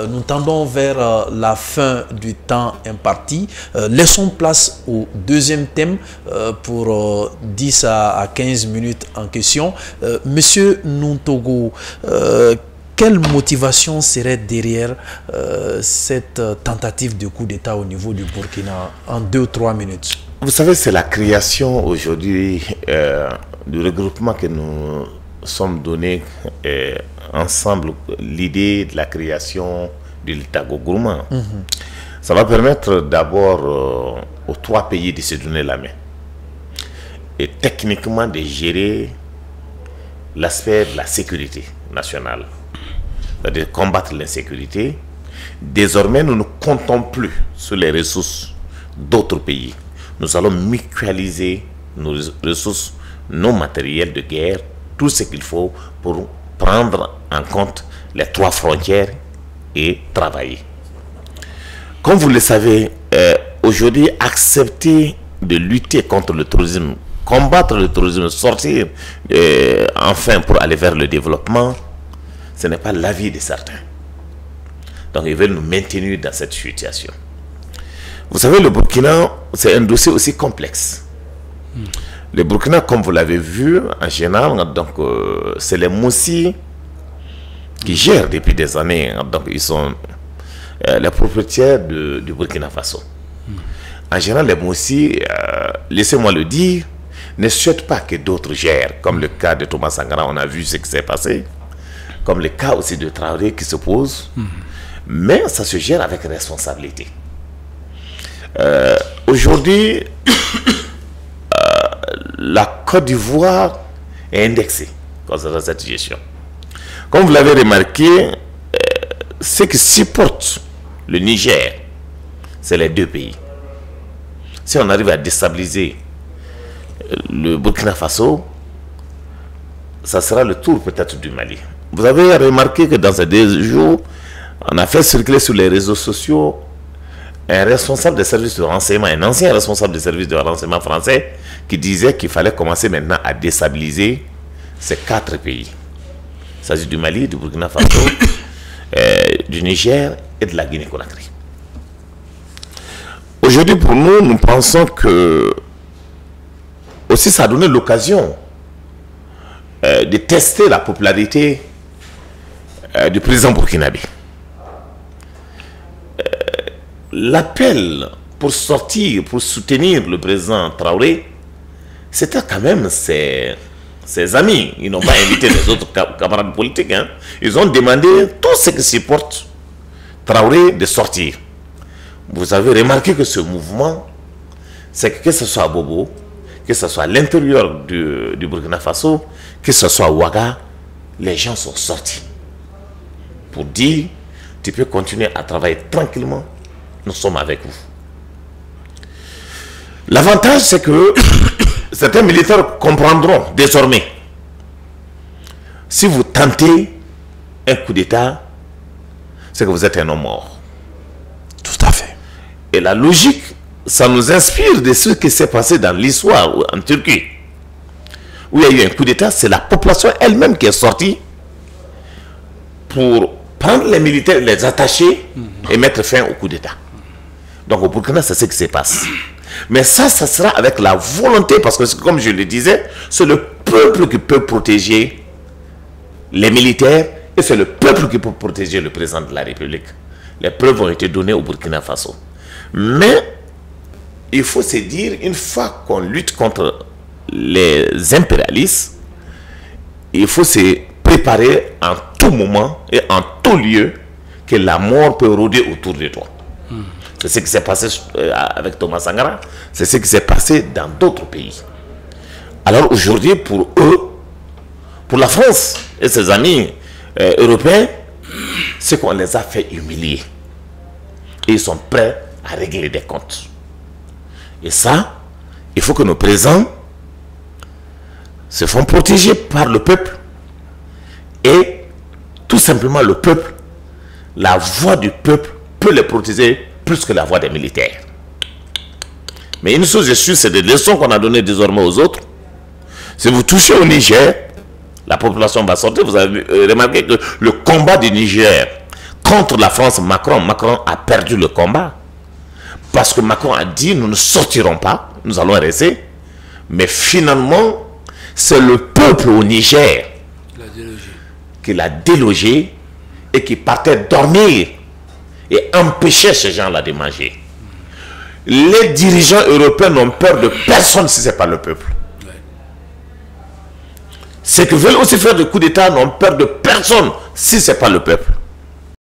Nous tendons vers la fin du temps imparti. Laissons place au deuxième thème pour 10 à 15 minutes en question. Monsieur Nuntogo, quelle motivation serait derrière cette tentative de coup d'État au niveau du Burkina en 2 ou 3 minutes? Vous savez, c'est la création aujourd'hui du regroupement que nous sommes donnés ensemble, l'idée de la création de l'État gourmand. Ça va permettre d'abord aux 3 pays de se donner la main et techniquement de gérer l'aspect de la sécurité nationale. C'est-à-dire combattre l'insécurité. Désormais, nous ne comptons plus sur les ressources d'autres pays. Nous allons mutualiser nos ressources, nos matériels de guerre, tout ce qu'il faut pour prendre en compte les 3 frontières et travailler. Comme vous le savez, aujourd'hui, accepter de lutter contre le terrorisme, combattre le terrorisme, sortir enfin pour aller vers le développement, ce n'est pas l'avis de certains. Donc ils veulent nous maintenir dans cette situation. Vous savez, le Burkina, c'est un dossier aussi complexe. Le Burkina, comme vous l'avez vu, en général, donc c'est les Moussi qui gèrent depuis des années. Donc ils sont les propriétaires du Burkina Faso. En général, les Moussi, laissez-moi le dire, ne souhaitent pas que d'autres gèrent. Comme le cas de Thomas Sankara, on a vu ce qui s'est passé. Comme le cas aussi de Traoré qui se pose, mais ça se gère avec responsabilité. Aujourd'hui, la Côte d'Ivoire est indexée concernant cette gestion. Comme vous l'avez remarqué, ce qui supporte le Niger, c'est les 2 pays. Si on arrive à déstabiliser le Burkina Faso, ça sera le tour peut-être du Mali. Vous avez remarqué que dans ces 2 jours, on a fait circuler sur les réseaux sociaux un responsable des services de renseignement, un ancien responsable des services de renseignement français, qui disait qu'il fallait commencer maintenant à déstabiliser ces 4 pays. Il s'agit du Mali, du Burkina Faso, du Niger et de la Guinée-Conakry. Aujourd'hui, pour nous, nous pensons que aussi ça a donné l'occasion de tester la popularité du président burkinabé. L'appel pour sortir, pour soutenir le président Traoré, c'était quand même ses amis. Ils n'ont pas invité les autres camarades politiques. Ils ont demandé tout ce qui supporte Traoré de sortir. Vous avez remarqué que ce mouvement, c'est que ce soit à Bobo, que ce soit à l'intérieur du Burkina Faso, que ce soit à Ouaga, les gens sont sortis. pour dire, tu peux continuer à travailler tranquillement, nous sommes avec vous. L'avantage, c'est que certains militaires comprendront désormais, si vous tentez un coup d'État, c'est que vous êtes un homme mort. Tout à fait. Et la logique, ça nous inspire de ce qui s'est passé dans l'histoire en Turquie, où il y a eu un coup d'État. C'est la population elle-même qui est sortie pour prendre les militaires, les attacher et mettre fin au coup d'État. Donc au Burkina, c'est ce qui se passe. Mais ça sera avec la volonté, parce que comme je le disais, c'est le peuple qui peut protéger les militaires et c'est le peuple qui peut protéger le président de la République. Les preuves ont été données au Burkina Faso. Mais il faut se dire, une fois qu'on lutte contre les impérialistes, il faut se préparer en tout moment et en tout lieu que la mort peut rôder autour de toi. C'est ce qui s'est passé avec Thomas Sankara, c'est ce qui s'est passé dans d'autres pays. Alors aujourd'hui, pour eux, pour la France et ses amis européens, c'est qu'on les a fait humilier. Et ils sont prêts à régler des comptes. Et ça, il faut que nos présents se font protéger par le peuple. Et tout simplement le peuple, la voix du peuple peut les protéger plus que la voix des militaires. Mais une chose est sûre, c'est des leçons qu'on a données désormais aux autres. Si vous touchez au Niger, la population va sortir. Vous avez remarqué que le combat du Niger contre la France, Macron a perdu le combat. Parce que Macron a dit, nous ne sortirons pas, nous allons rester. Mais finalement, c'est le peuple au Niger qui l'a délogé et qui partait dormir et empêchait ces gens-là de manger. Les dirigeants européens n'ont peur de personne si ce n'est pas le peuple. Ceux qui veulent aussi faire des coups d'État n'ont peur de personne si ce n'est pas le peuple.